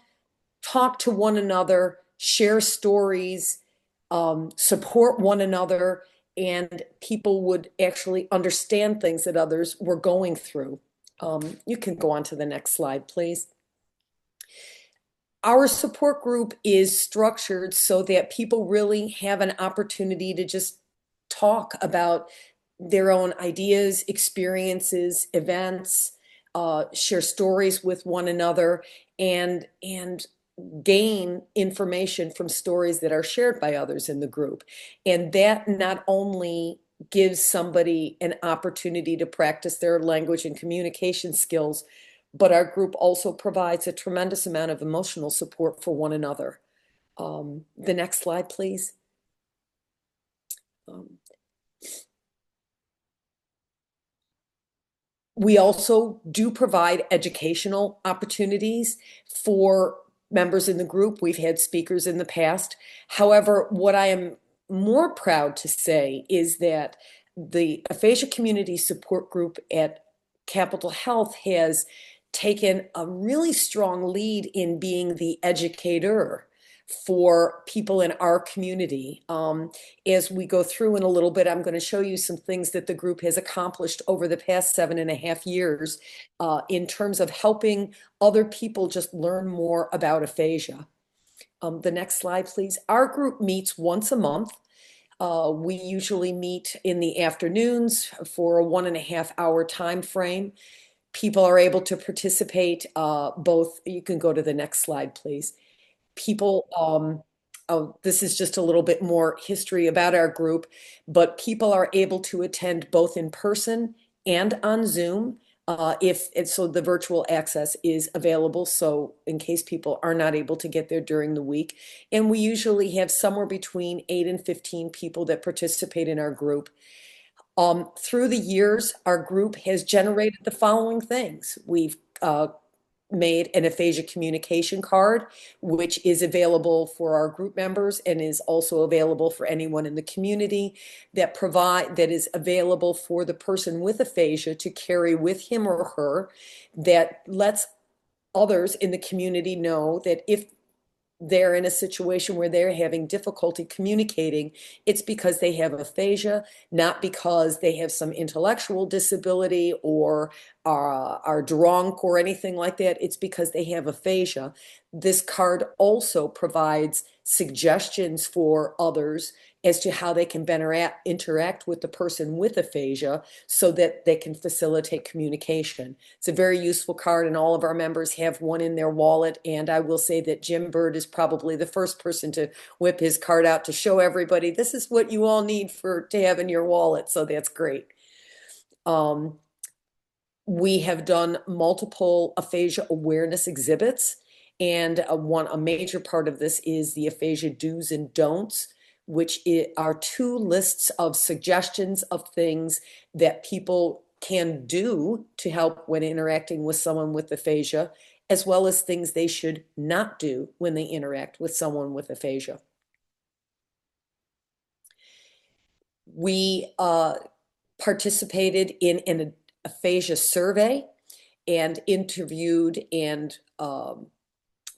talk to one another, share stories, support one another, and people would actually understand things that others were going through. You can go on to the next slide, please. Our support group is structured so that people really have an opportunity to just talk about their own ideas, experiences, events, share stories with one another, and gain information from stories that are shared by others in the group. And that not only gives somebody an opportunity to practice their language and communication skills, but our group also provides a tremendous amount of emotional support for one another. The next slide, please. We also do provide educational opportunities for members in the group. We've had speakers in the past. However, what I am more proud to say is that the Aphasia Community Support Group at Capital Health has taken a really strong lead in being the educator for people in our community. As we go through in a little bit, I'm going to show you some things that the group has accomplished over the past 7.5 years in terms of helping other people just learn more about aphasia. The next slide, please. Our group meets once a month. We usually meet in the afternoons for a 1.5 hour time frame. People are able to participate both. You can go to the next slide, please. People, oh, this is just a little bit more history about our group, but people are able to attend both in person and on Zoom. So the virtual access is available. So in case people are not able to get there during the week, and we usually have somewhere between 8 and 15 people that participate in our group. Through the years, our group has generated the following things. We've made an aphasia communication card, which is available for our group members and is also available for anyone in the community, that is available for the person with aphasia to carry with him or her, that lets others in the community know that if they're in a situation where they're having difficulty communicating, it's because they have aphasia, not because they have some intellectual disability or are drunk or anything like that. It's because they have aphasia. This card also provides suggestions for others as to how they can better interact with the person with aphasia so that they can facilitate communication. It's a very useful card, and all of our members have one in their wallet. And I will say that Jim Bird is probably the first person to whip his card out to show everybody this is what you all need to have in your wallet. So that's great. We have done multiple aphasia awareness exhibits, and a major part of this is the aphasia do's and don'ts, which are 2 lists of suggestions of things that people can do to help when interacting with someone with aphasia, as well as things they should not do when they interact with someone with aphasia. We participated in an aphasia survey and interviewed and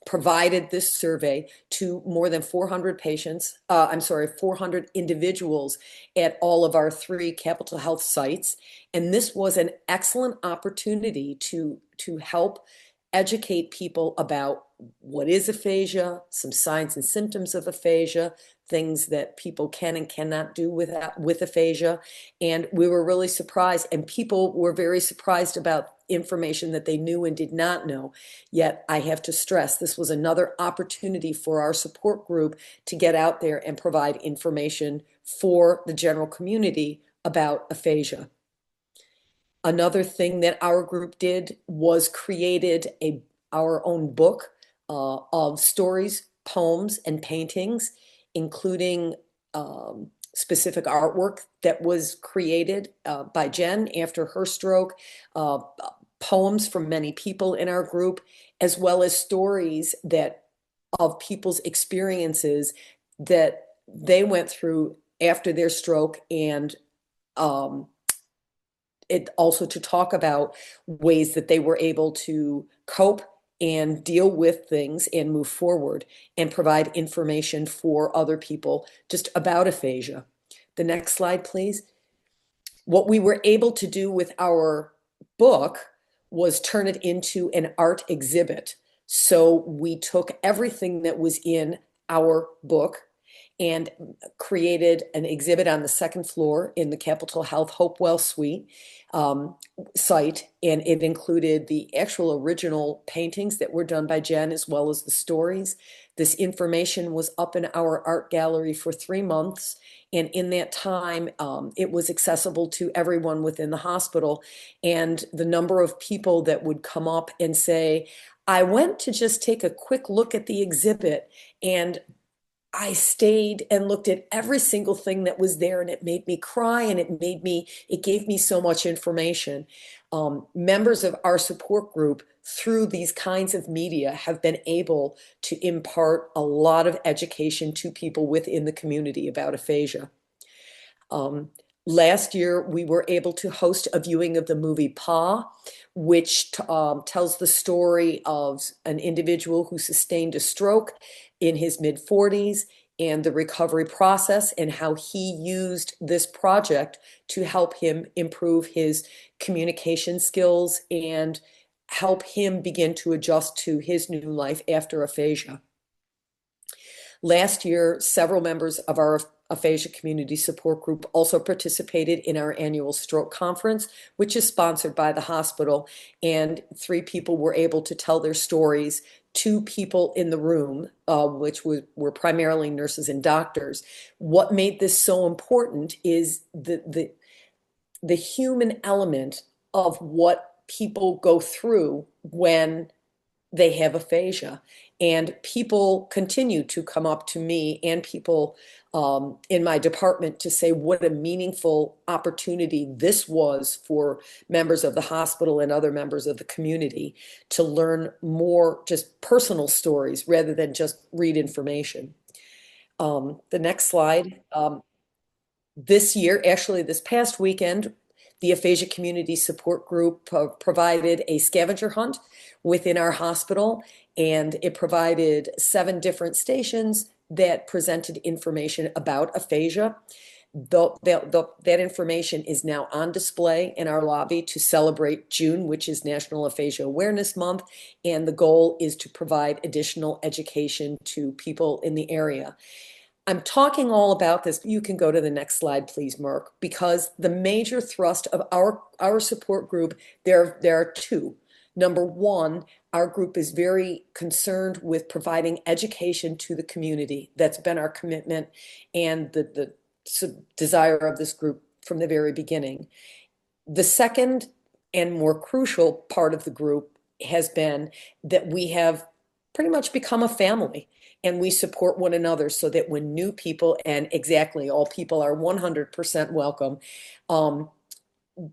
provided this survey to more than 400 patients, 400 individuals at all of our 3 Capitol Health sites. And this was an excellent opportunity to help educate people about what is aphasia, some signs and symptoms of aphasia, things that people can and cannot do with aphasia. And we were really surprised, and people were very surprised about information that they knew and did not know. Yet I have to stress, this was another opportunity for our support group to get out there and provide information for the general community about aphasia. Another thing that our group did was created our own book of stories, poems, and paintings, including specific artwork that was created by Jen after her stroke, poems from many people in our group, as well as stories of people's experiences that they went through after their stroke, and it also to talk about ways that they were able to cope and deal with things and move forward and provide information for other people just about aphasia. The next slide, please. What we were able to do with our book was turn it into an art exhibit. So we took everything that was in our book and created an exhibit on the 2nd floor in the Capitol Health Hopewell Suite site, and it included the actual original paintings that were done by Jen, as well as the stories. This information was up in our art gallery for 3 months, and in that time, it was accessible to everyone within the hospital. And the number of people that would come up and say, I went to just take a quick look at the exhibit, and I stayed and looked at every single thing that was there, and it made me cry, and it gave me so much information. Members of our support group, through these kinds of media, have been able to impart a lot of education to people within the community about aphasia. Last year, we were able to host a viewing of the movie Pa, which tells the story of an individual who sustained a stroke in his mid-40s and the recovery process, and how he used this project to help him improve his communication skills and help him begin to adjust to his new life after aphasia. Last year, several members of our Aphasia Community Support Group also participated in our annual stroke conference, which is sponsored by the hospital. And 3 people were able to tell their stories. 2 people in the room, which were primarily nurses and doctors. What made this so important is the human element of what people go through when they have aphasia. And people continue to come up to me and people in my department to say what a meaningful opportunity this was for members of the hospital and other members of the community to learn more just personal stories rather than just read information. The next slide. This year, actually this past weekend, the Aphasia Community Support Group provided a scavenger hunt within our hospital, and it provided 7 different stations that presented information about aphasia. That information is now on display in our lobby to celebrate June, which is National Aphasia Awareness Month, and the goal is to provide additional education to people in the area. I'm talking all about this. You can go to the next slide, please, Mark, because the major thrust of our support group, there are 2. Number 1, our group is very concerned with providing education to the community. That's been our commitment and the desire of this group from the very beginning. The second and more crucial part of the group has been that we have pretty much become a family. And we support one another so that when new people, and exactly all people are 100% welcome,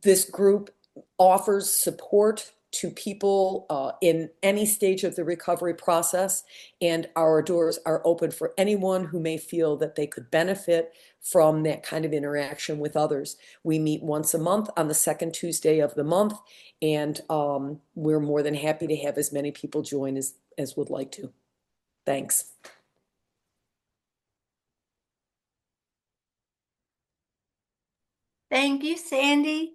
this group offers support to people in any stage of the recovery process, and our doors are open for anyone who may feel that they could benefit from that kind of interaction with others. We meet once a month on the second Tuesday of the month, and we're more than happy to have as many people join as would like to. Thanks. Thank you, Sandy.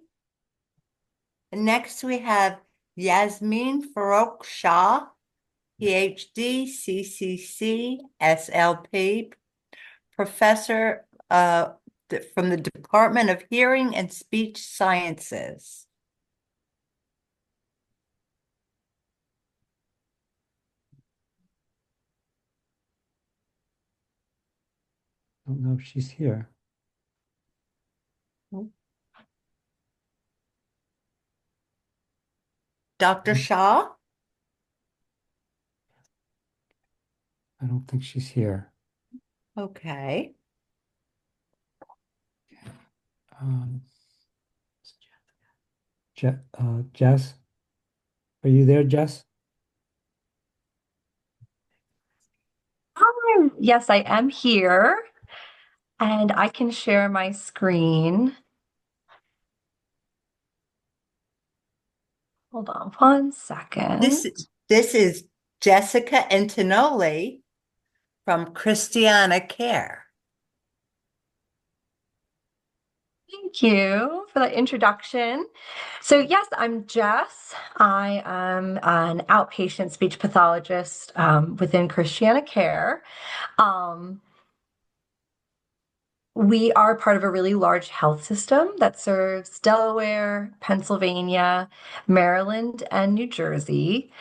Next, we have Yasmin Farokh Shah, PhD, CCC, SLP, professor from the Department of Hearing and Speech Sciences. I don't know if she's here. Dr. Shah? I don't think she's here. Okay. Jess, are you there, Jess? Hi, yes, I am here, and I can share my screen. Hold on one second. This is Jessica Antonoli from Christiana Care. Thank you for that introduction. So yes, I'm Jess. I am an outpatient speech pathologist within Christiana Care. We are part of a really large health system that serves Delaware, Pennsylvania, Maryland, and New Jersey.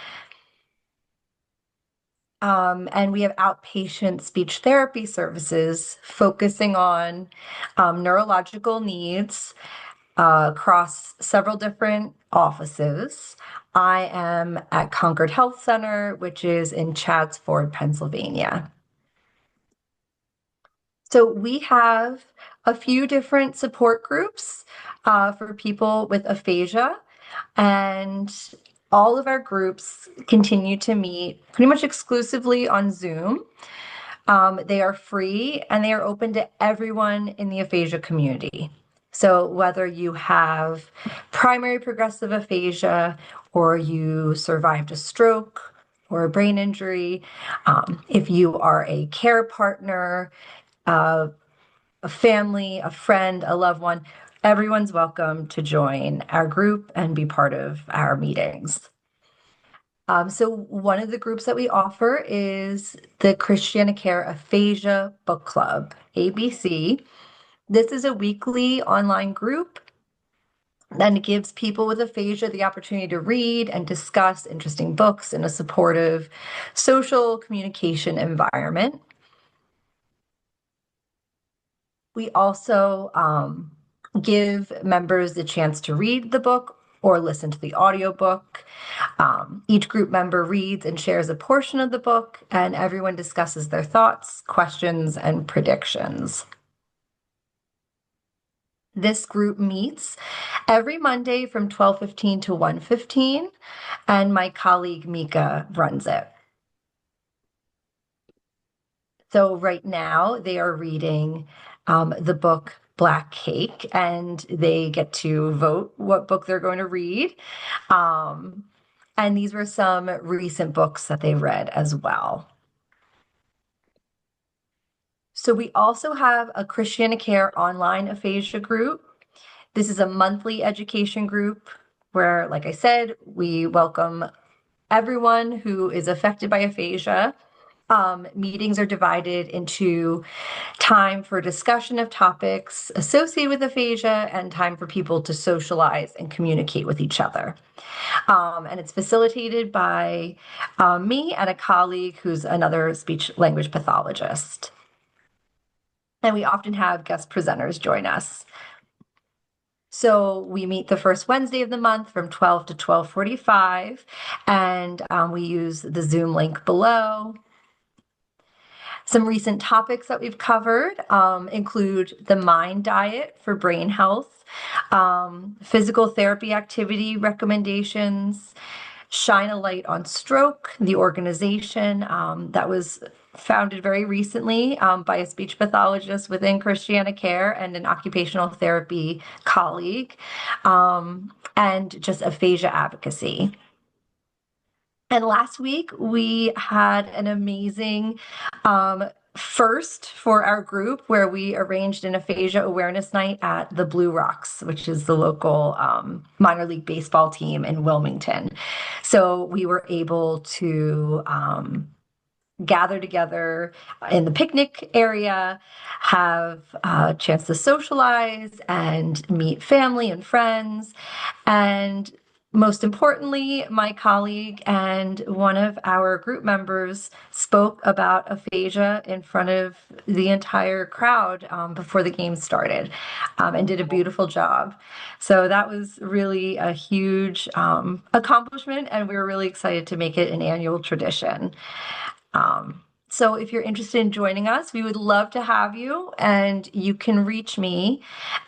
And we have outpatient speech therapy services focusing on neurological needs across several different offices. I am at Concord Health Center, which is in Chadsford, Pennsylvania. So we have a few different support groups for people with aphasia, and all of our groups continue to meet pretty much exclusively on Zoom. They are free and they are open to everyone in the aphasia community. So whether you have primary progressive aphasia or you survived a stroke or a brain injury, if you are a care partner, a family, a friend, a loved one, everyone's welcome to join our group and be part of our meetings. So one of the groups that we offer is the Christiana Aphasia Book Club, ABC. This is a weekly online group that gives people with aphasia the opportunity to read and discuss interesting books in a supportive social communication environment. We also give members the chance to read the book or listen to the audiobook. Each group member reads and shares a portion of the book, and everyone discusses their thoughts, questions, and predictions. This group meets every Monday from 12:15 to 1:15, and my colleague Mika runs it. So right now they are reading the book Black Cake, and they get to vote what book they're going to read. And these were some recent books that they read as well. So we also have a Christiana Care online aphasia group. This is a monthly education group where, like I said, we welcome everyone who is affected by aphasia. Meetings are divided into time for discussion of topics associated with aphasia and time for people to socialize and communicate with each other. And it's facilitated by me and a colleague who's another speech language pathologist. And we often have guest presenters join us. So we meet the first Wednesday of the month from 12 to 12:45, and we use the Zoom link below. Some recent topics that we've covered include the MIND diet for brain health, physical therapy activity recommendations, Shine a Light on Stroke, the organization that was founded very recently by a speech pathologist within Christiana Care and an occupational therapy colleague, and just aphasia advocacy. And last week, we had an amazing first for our group where we arranged an aphasia awareness night at the Blue Rocks, which is the local minor league baseball team in Wilmington. So we were able to gather together in the picnic area, have a chance to socialize and meet family and friends. And most importantly, my colleague and one of our group members spoke about aphasia in front of the entire crowd before the game started, and did a beautiful job. So that was really a huge accomplishment, and we were really excited to make it an annual tradition. So if you're interested in joining us, we would love to have you, and you can reach me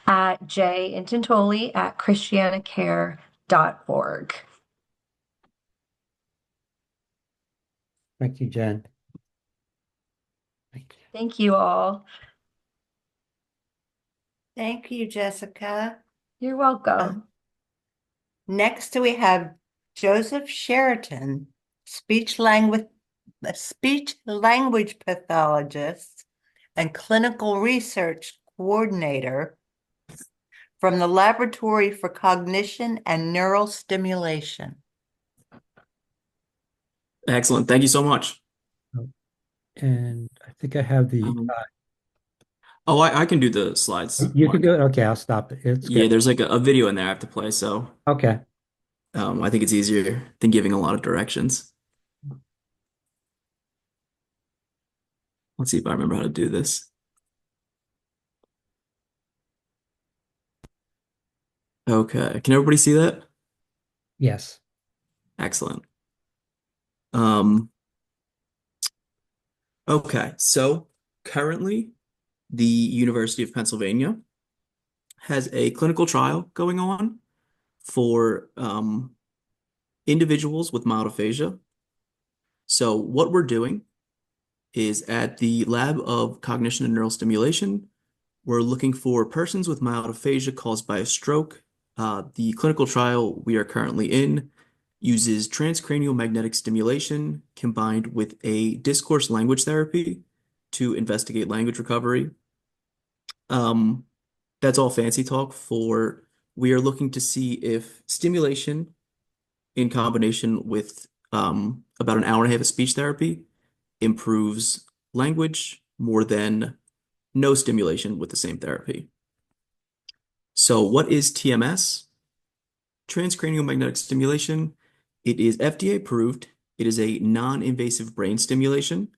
at jintantoli@christianacare.org. Thank you, Jen. Thank you. Thank you all. Thank you, Jessica. You're welcome. Next, we have Joseph Sheraton, speech language pathologist and clinical research coordinator from the Laboratory for Cognition and Neural Stimulation. Excellent. Thank you so much. And I think I have the Oh, I can do the slides. you Mark. can do it. Okay, I'll stop it. It's Yeah, good. there's like a video in there I have to play, so Okay. I think it's easier than giving a lot of directions. Let's see if I remember how to do this. Okay, can everybody see that? Yes. Excellent. Okay, so currently the University of Pennsylvania has a clinical trial going on for individuals with mild aphasia. So what we're doing is at the Lab of Cognition and Neural Stimulation, we're looking for persons with mild aphasia caused by a stroke. The clinical trial we are currently in uses transcranial magnetic stimulation combined with a discourse language therapy to investigate language recovery. That's all fancy talk for we are looking to see if stimulation in combination with about an hour and a half of speech therapy improves language more than no stimulation with the same therapy. So what is TMS? Transcranial magnetic stimulation. It is FDA approved. It is a non-invasive brain stimulation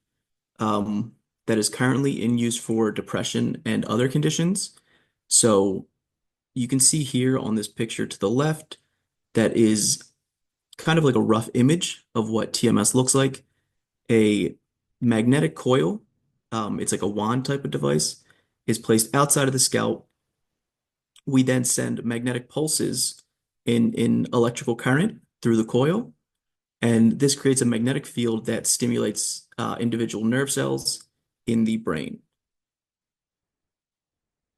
that is currently in use for depression and other conditions. So you can see here on this picture to the left, that is kind of like a rough image of what TMS looks like. A magnetic coil, it's like a wand type of device, is placed outside of the scalp. We then send magnetic pulses in electrical current through the coil, and this creates a magnetic field that stimulates individual nerve cells in the brain.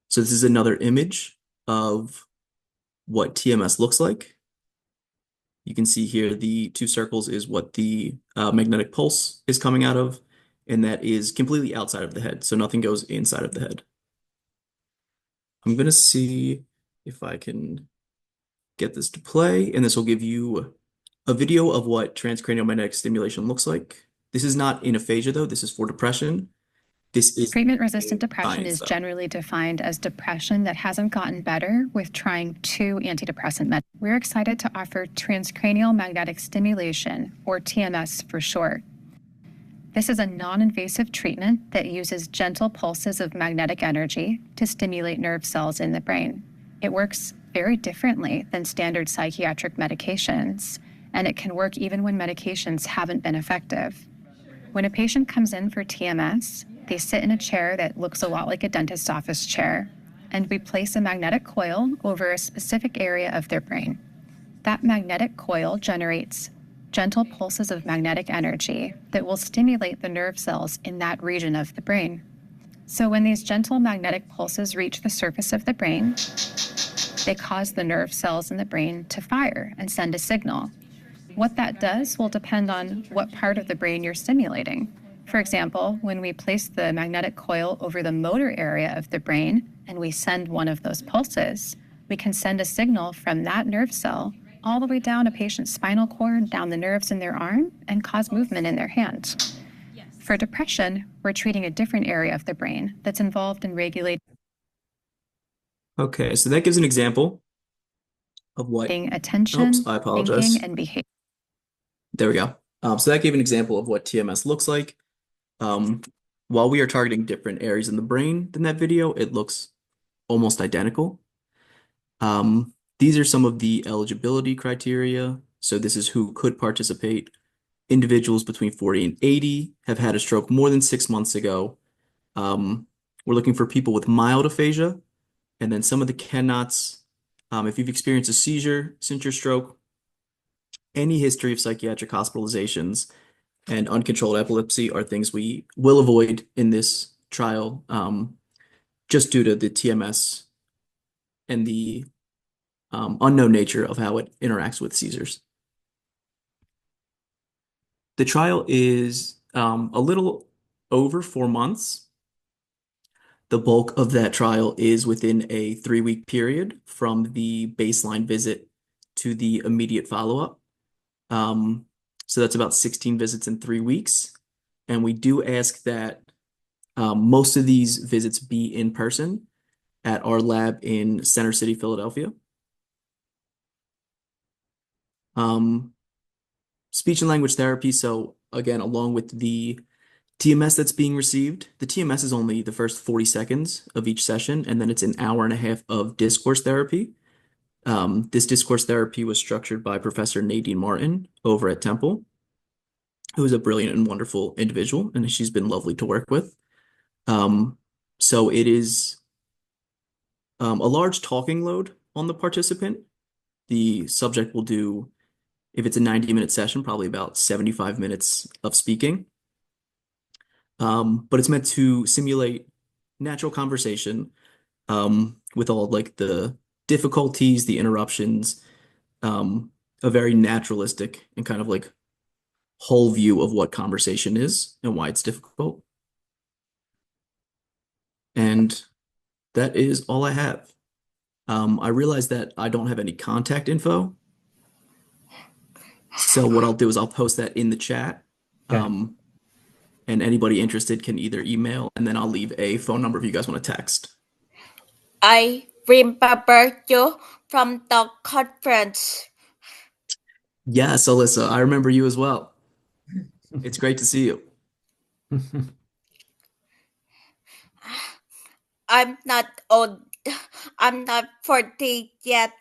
So this is another image of what TMS looks like. You can see here the two circles is what the magnetic pulse is coming out of, and that is completely outside of the head, so nothing goes inside of the head. I'm going to see if I can get this to play, and this will give you a video of what transcranial magnetic stimulation looks like. This is not in aphasia, though. This is for depression. This is Treatment-resistant depression science, is though. generally defined as depression that hasn't gotten better with trying two antidepressant meds. We're excited to offer transcranial magnetic stimulation, or TMS for short. This is a non-invasive treatment that uses gentle pulses of magnetic energy to stimulate nerve cells in the brain. It works very differently than standard psychiatric medications, and it can work even when medications haven't been effective. When a patient comes in for TMS, they sit in a chair that looks a lot like a dentist's office chair, and we place a magnetic coil over a specific area of their brain. That magnetic coil generates gentle pulses of magnetic energy that will stimulate the nerve cells in that region of the brain. So when these gentle magnetic pulses reach the surface of the brain, they cause the nerve cells in the brain to fire and send a signal. What that does will depend on what part of the brain you're stimulating. For example, when we place the magnetic coil over the motor area of the brain and we send one of those pulses, we can send a signal from that nerve cell all the way down a patient's spinal cord, down the nerves in their arm, and cause movement in their hand. For depression, we're treating a different area of the brain that's involved in regulating Okay, so that gives an example of what, attention, oops, I apologize. thinking, and behavior. There we go. So that gave an example of what TMS looks like. While we are targeting different areas in the brain than that video, it looks almost identical. These are some of the eligibility criteria. So this is who could participate. Individuals between 40 and 80 have had a stroke more than 6 months ago. We're looking for people with mild aphasia, and then some of the cannots. If you've experienced a seizure since your stroke, any history of psychiatric hospitalizations, and uncontrolled epilepsy are things we will avoid in this trial, just due to the TMS and the unknown nature of how it interacts with seizures. The trial is a little over 4 months. The bulk of that trial is within a 3-week period from the baseline visit to the immediate follow-up. So that's about 16 visits in 3 weeks. And we do ask that most of these visits be in person at our lab in Center City, Philadelphia. Speech and language therapy. So again, along with the TMS that's being received, the TMS is only the first 40 seconds of each session, and then it's an hour and a half of discourse therapy. This discourse therapy was structured by Professor Nadine Martin over at Temple, who is a brilliant and wonderful individual, and she's been lovely to work with. So it is a large talking load on the participant. The subject will do, if it's a 90-minute session, probably about 75 minutes of speaking. But it's meant to simulate natural conversation with all like the difficulties, the interruptions, a very naturalistic and kind of like whole view of what conversation is and why it's difficult. And that is all I have. I realize that I don't have any contact info. So what I'll do is I'll post that in the chat. Okay. And anybody interested can either email, and then I'll leave a phone number if you guys want to text. I remember you from the conference. Yes, Alyssa, I remember you as well. It's great to see you. I'm not old. I'm not 40 yet.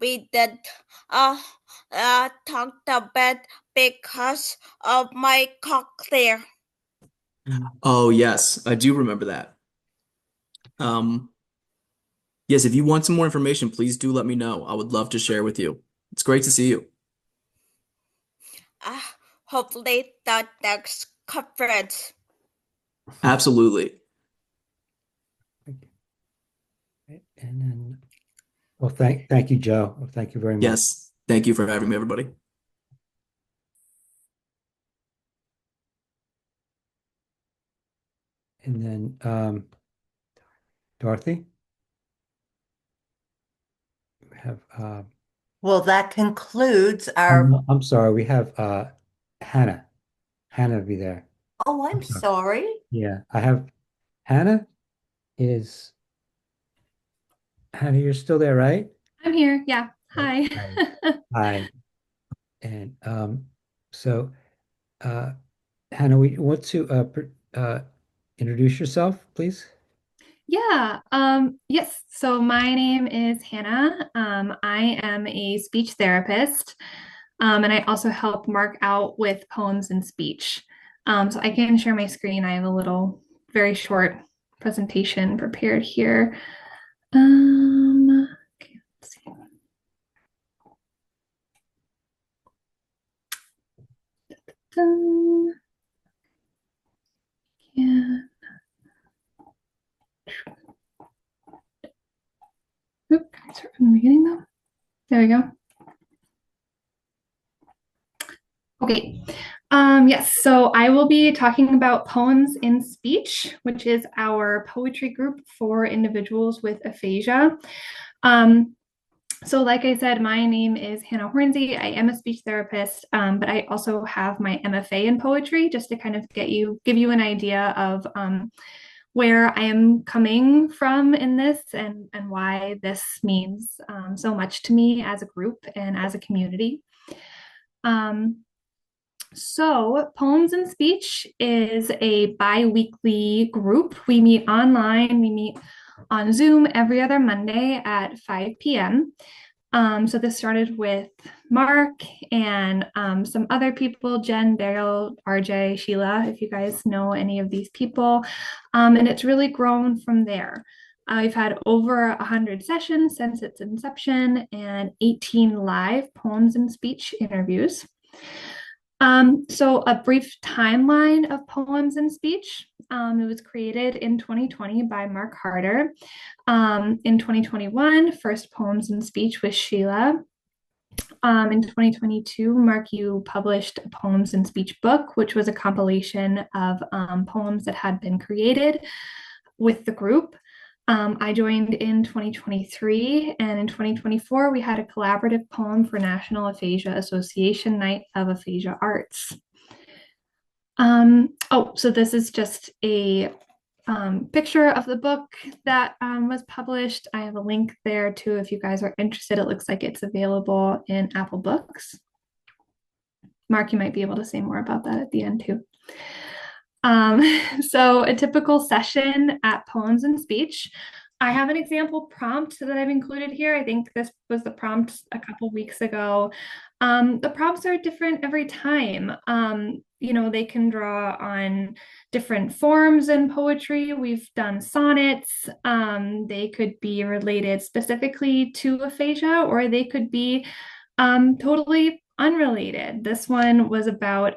We did talk about because of my cochlear. Oh, yes, I do remember that. Yes, if you want some more information, please do let me know. I would love to share with you. It's great to see you. Hopefully the next conference. Absolutely. And then, well, thank you, Joe. Well, thank you very much. Yes, thank you for having me, everybody. And then, Dorothy, we have, Well, that concludes oh, our. no, I'm sorry, we have Hannah. Hannah will be there. Oh, I'm sorry. Yeah, I have Hannah is Hannah, you're still there, right? I'm here. Yeah. Hi. Hi. And so Hannah, we want to introduce yourself, please. Yeah. Yes. So my name is Hannah. I am a speech therapist. And I also help Mark out with poems and speech. So I can share my screen. I have a little, very short presentation prepared here. Okay, let's see. Yeah. Oop, can I start from the beginning though? There we go. Okay. Yes, so I will be talking about Poems in Speech, which is our poetry group for individuals with aphasia. So like I said, my name is Hannah Hornsey. I am a speech therapist, but I also have my MFA in poetry, just to kind of give you an idea of where I am coming from in this and why this means so much to me as a group and as a community. So Poems and Speech is a bi-weekly group. We meet online. We meet on Zoom every other Monday at 5 p.m. So this started with Mark and some other people, Jen, Beryl, RJ, Sheila, if you guys know any of these people. And it's really grown from there. We've had over 100 sessions since its inception and 18 live poems and speech interviews. So a brief timeline of Poems and Speech. It was created in 2020 by Mark Harder. In 2021, first Poems and Speech with Sheila. In 2022, Mark, you published a Poems and Speech book, which was a compilation of poems that had been created with the group. I joined in 2023, and in 2024, we had a collaborative poem for National Aphasia Association Night of Aphasia Arts. So this is just a picture of the book that was published. I have a link there too if you guys are interested. It looks like it's available in Apple Books. Mark, you might be able to say more about that at the end too. So a typical session at Poems and Speech. I have an example prompt that I've included here. I think this was the prompt a couple weeks ago. The prompts are different every time. They can draw on different forms in poetry. We've done sonnets. They could be related specifically to aphasia, or they could be totally unrelated. This one was about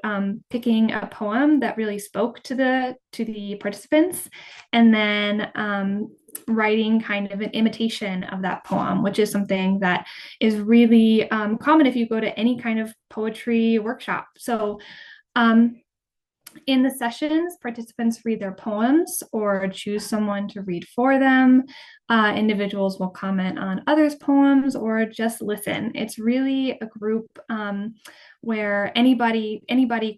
picking a poem that really spoke to the participants, and then writing kind of an imitation of that poem, which is something that is really common if you go to any kind of poetry workshop. So In the sessions, participants read their poems or choose someone to read for them. Individuals will comment on others' poems or just listen. It's really a group where anybody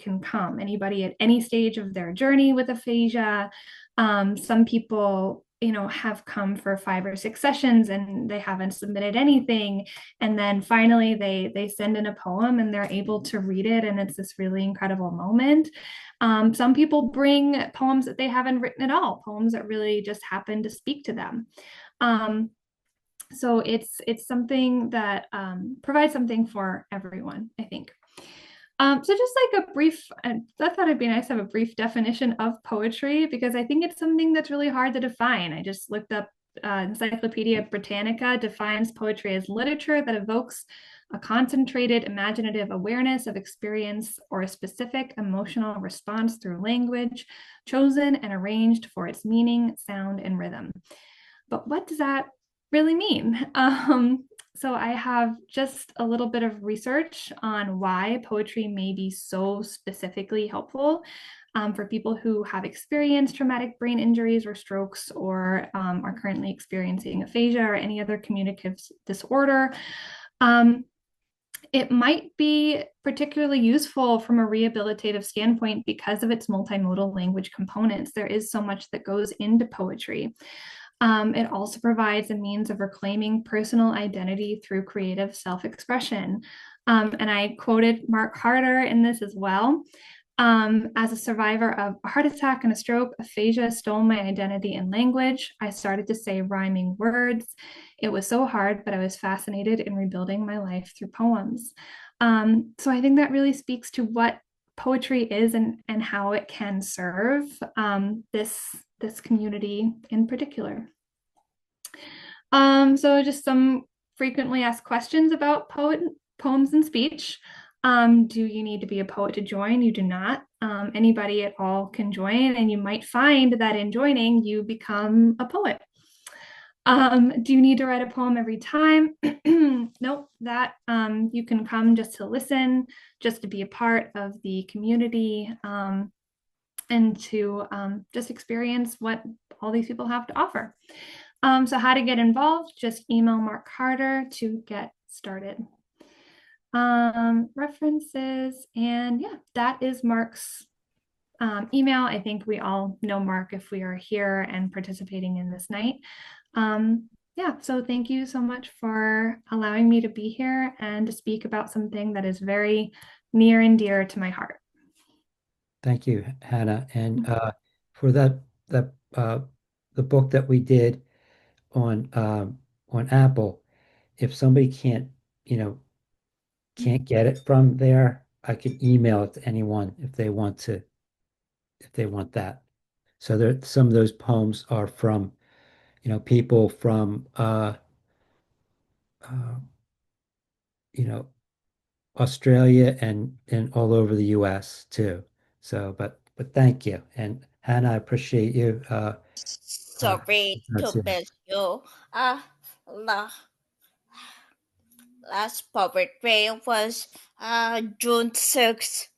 can come, anybody at any stage of their journey with aphasia. Some people, have come for 5 or 6 sessions and they haven't submitted anything. And then finally they send in a poem and they're able to read it. And it's this really incredible moment. Some people bring poems that they haven't written at all, poems that really just happen to speak to them. So it's something that provides something for everyone, I think. So just like a brief, I thought it'd be nice to have a brief definition of poetry because I think it's something that's really hard to define. I just looked up Encyclopedia Britannica defines poetry as literature that evokes a concentrated imaginative awareness of experience or a specific emotional response through language, chosen and arranged for its meaning, sound, and rhythm. But what does that really mean? So I have just a little bit of research on why poetry may be so specifically helpful for people who have experienced traumatic brain injuries or strokes or are currently experiencing aphasia or any other communicative disorder. It might be particularly useful from a rehabilitative standpoint because of its multimodal language components. There is so much that goes into poetry. It also provides a means of reclaiming personal identity through creative self-expression. And I quoted Mark Harder in this as well. As a survivor of a heart attack and a stroke, aphasia stole my identity and language. I started to say rhyming words. It was so hard, but I was fascinated in rebuilding my life through poems. So I think that really speaks to what poetry is and how it can serve this community in particular. So just some frequently asked questions about poems and speech. Do you need to be a poet to join? You do not. Anybody at all can join, and you might find that in joining, you become a poet. Do you need to write a poem every time? Nope, that you can come just to listen, just to be a part of the community, and to just experience what all these people have to offer. So how to get involved, just email Mark Harder to get started. References, and yeah, that is Mark's email. I think we all know Mark if we are here and participating in this night. Yeah, so thank you so much for allowing me to be here and to speak about something that is very near and dear to my heart. Thank you, Hannah. And for the book that we did on Apple, if somebody can't get it from there, I can email it to anyone if they want that. So there, some of those poems are from people from Australia and all over the US too. So, but thank you. And Hannah, I appreciate you. Sorry That's to it. miss you. La- Last poetry was June 6th.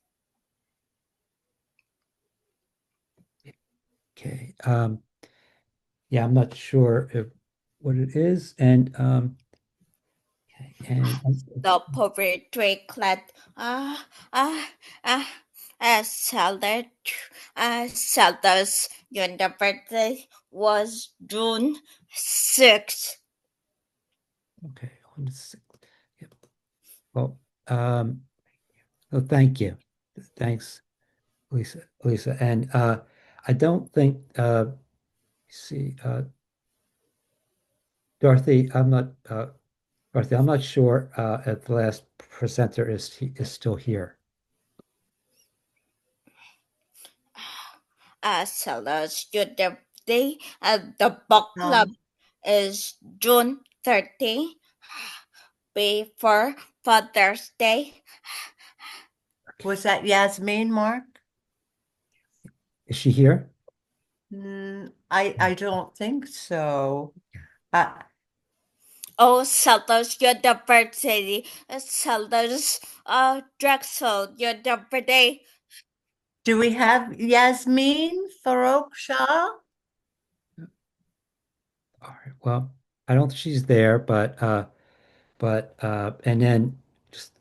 Okay. Yeah, I'm not sure what it is. And okay, and The poetry class uh uh uh Zelda's university was June 6th. okay, on the 6th. Yep. Well, well, thank you. Thanks, Lisa. And I don't think see Dorothy, Dorothy, I'm not sure if the last presenter is still here. Zelda's university the book club is June 30 before Father's Day. Was that Yasmin, Mark? Is she here? I don't think so. Oh, Zelda's university, Zelda's Drexel university. Do we have Yasmin Farouk Shah? All right. Well, I don't think she's there, and then just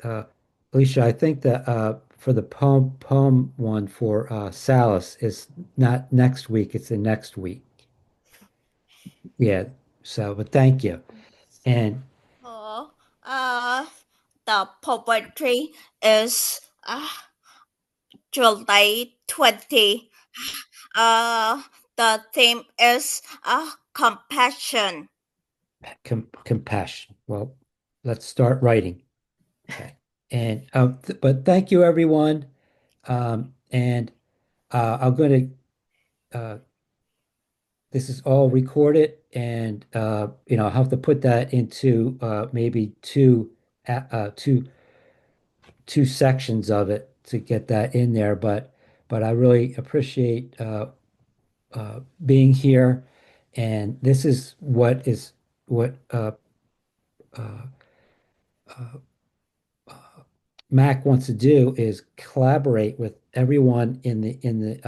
Alicia, I think that for the poem one for Salis is not next week, it's the next week. Yeah. So, but thank you. And Oh, the poetry is July 20. Uh, the theme is compassion. compassion. Well, let's start writing. Okay. And but thank you everyone. And I'm going to this is all recorded, and I'll have to put that into maybe two sections of it to get that in there. But I really appreciate being here, and this is what uh, Mac wants to do is collaborate with everyone in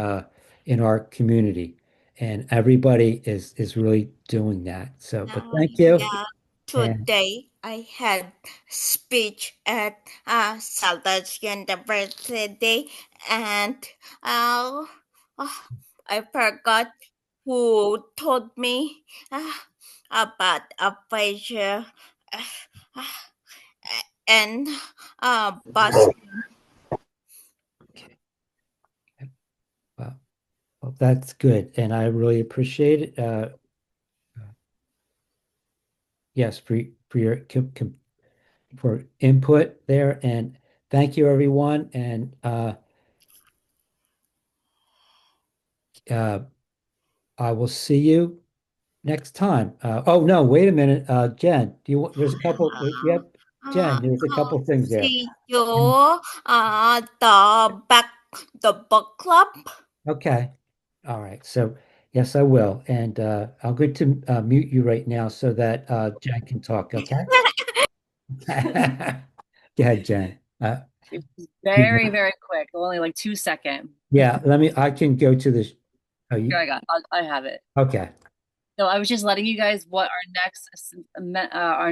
our community, and everybody is really doing that. So, but thank you, Yeah, and today I had speech at Southern University, and uh, I forgot who told me about aphasia uh, and bus. okay. Well, that's good, and I really appreciate it. Yes, for your for input there, and thank you, everyone, and uh, I will see you next time. Oh no, wait a minute, Jen. Do you want? There's a couple. Yep, Jen. There's a couple things there. See you the book club. Okay. All right. So yes, I will, and I'll go to mute you right now so that Jen can talk. Okay. Go ahead, Jen. Very, very quick. Only like 2 seconds. Yeah. Let me. I can go to this. Oh, Here you. I got. I have it. Okay. So I was just letting you guys what our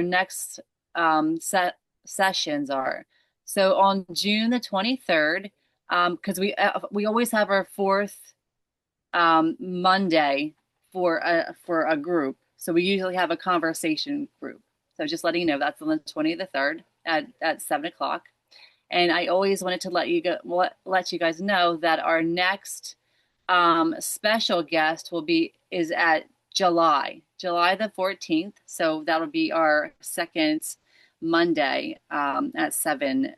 next set sessions are. So on June the 23rd, because we always have our fourth Monday for a group. So we usually have a conversation group. So just letting you know that's on the 23rd at 7 o'clock. And I always wanted to let you guys know that our next special guest is at July the 14th. So that'll be our second Monday at 7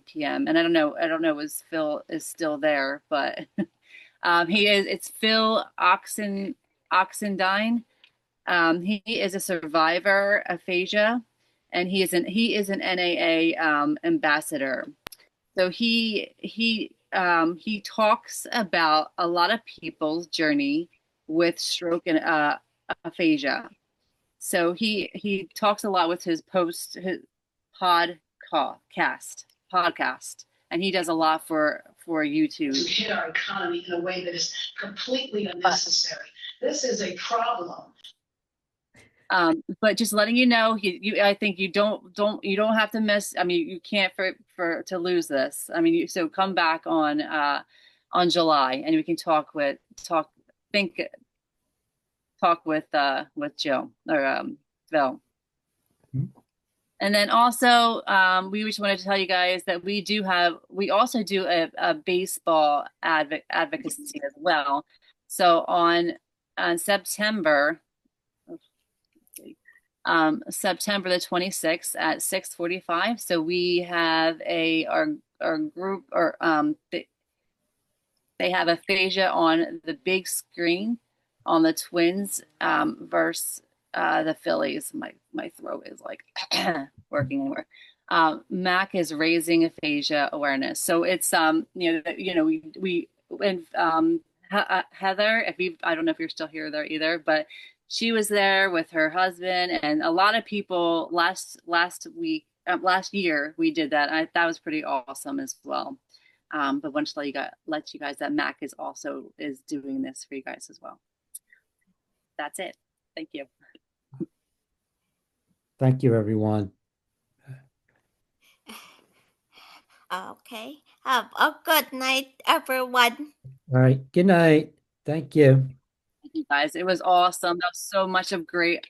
p.m. And I don't know if Phil is still there, but it's Phil Oxendine. He is a survivor of aphasia, and he is an NAA ambassador. So he talks about a lot of people's journey with stroke and aphasia. So he talks a lot with his podcast, and he does a lot for YouTube. To hit our economy in a way that is completely unnecessary. This is a problem. But just letting you know, I think you don't have to miss. I mean, you can't to lose this. I mean, so come back on July, and we can talk with Joe or Phil. And then also, we just wanted to tell you guys that we also do a baseball advocacy as well. So on September the 26th at 6:45. So we have our group they have aphasia on the big screen on the Twins versus the Phillies. My throat is like working anywhere. MAAC is raising aphasia awareness. So it's we and Heather, I don't know if you're still here there either, but she was there with her husband and a lot of people last year we did that. That was pretty awesome as well. But wanted to let you guys that MAAC is doing this for you guys as well. That's it. Thank you. Thank you, everyone. Okay. Have a good night, everyone. All right. Good night. Thank you. Thank you guys. It was awesome. That was so much of great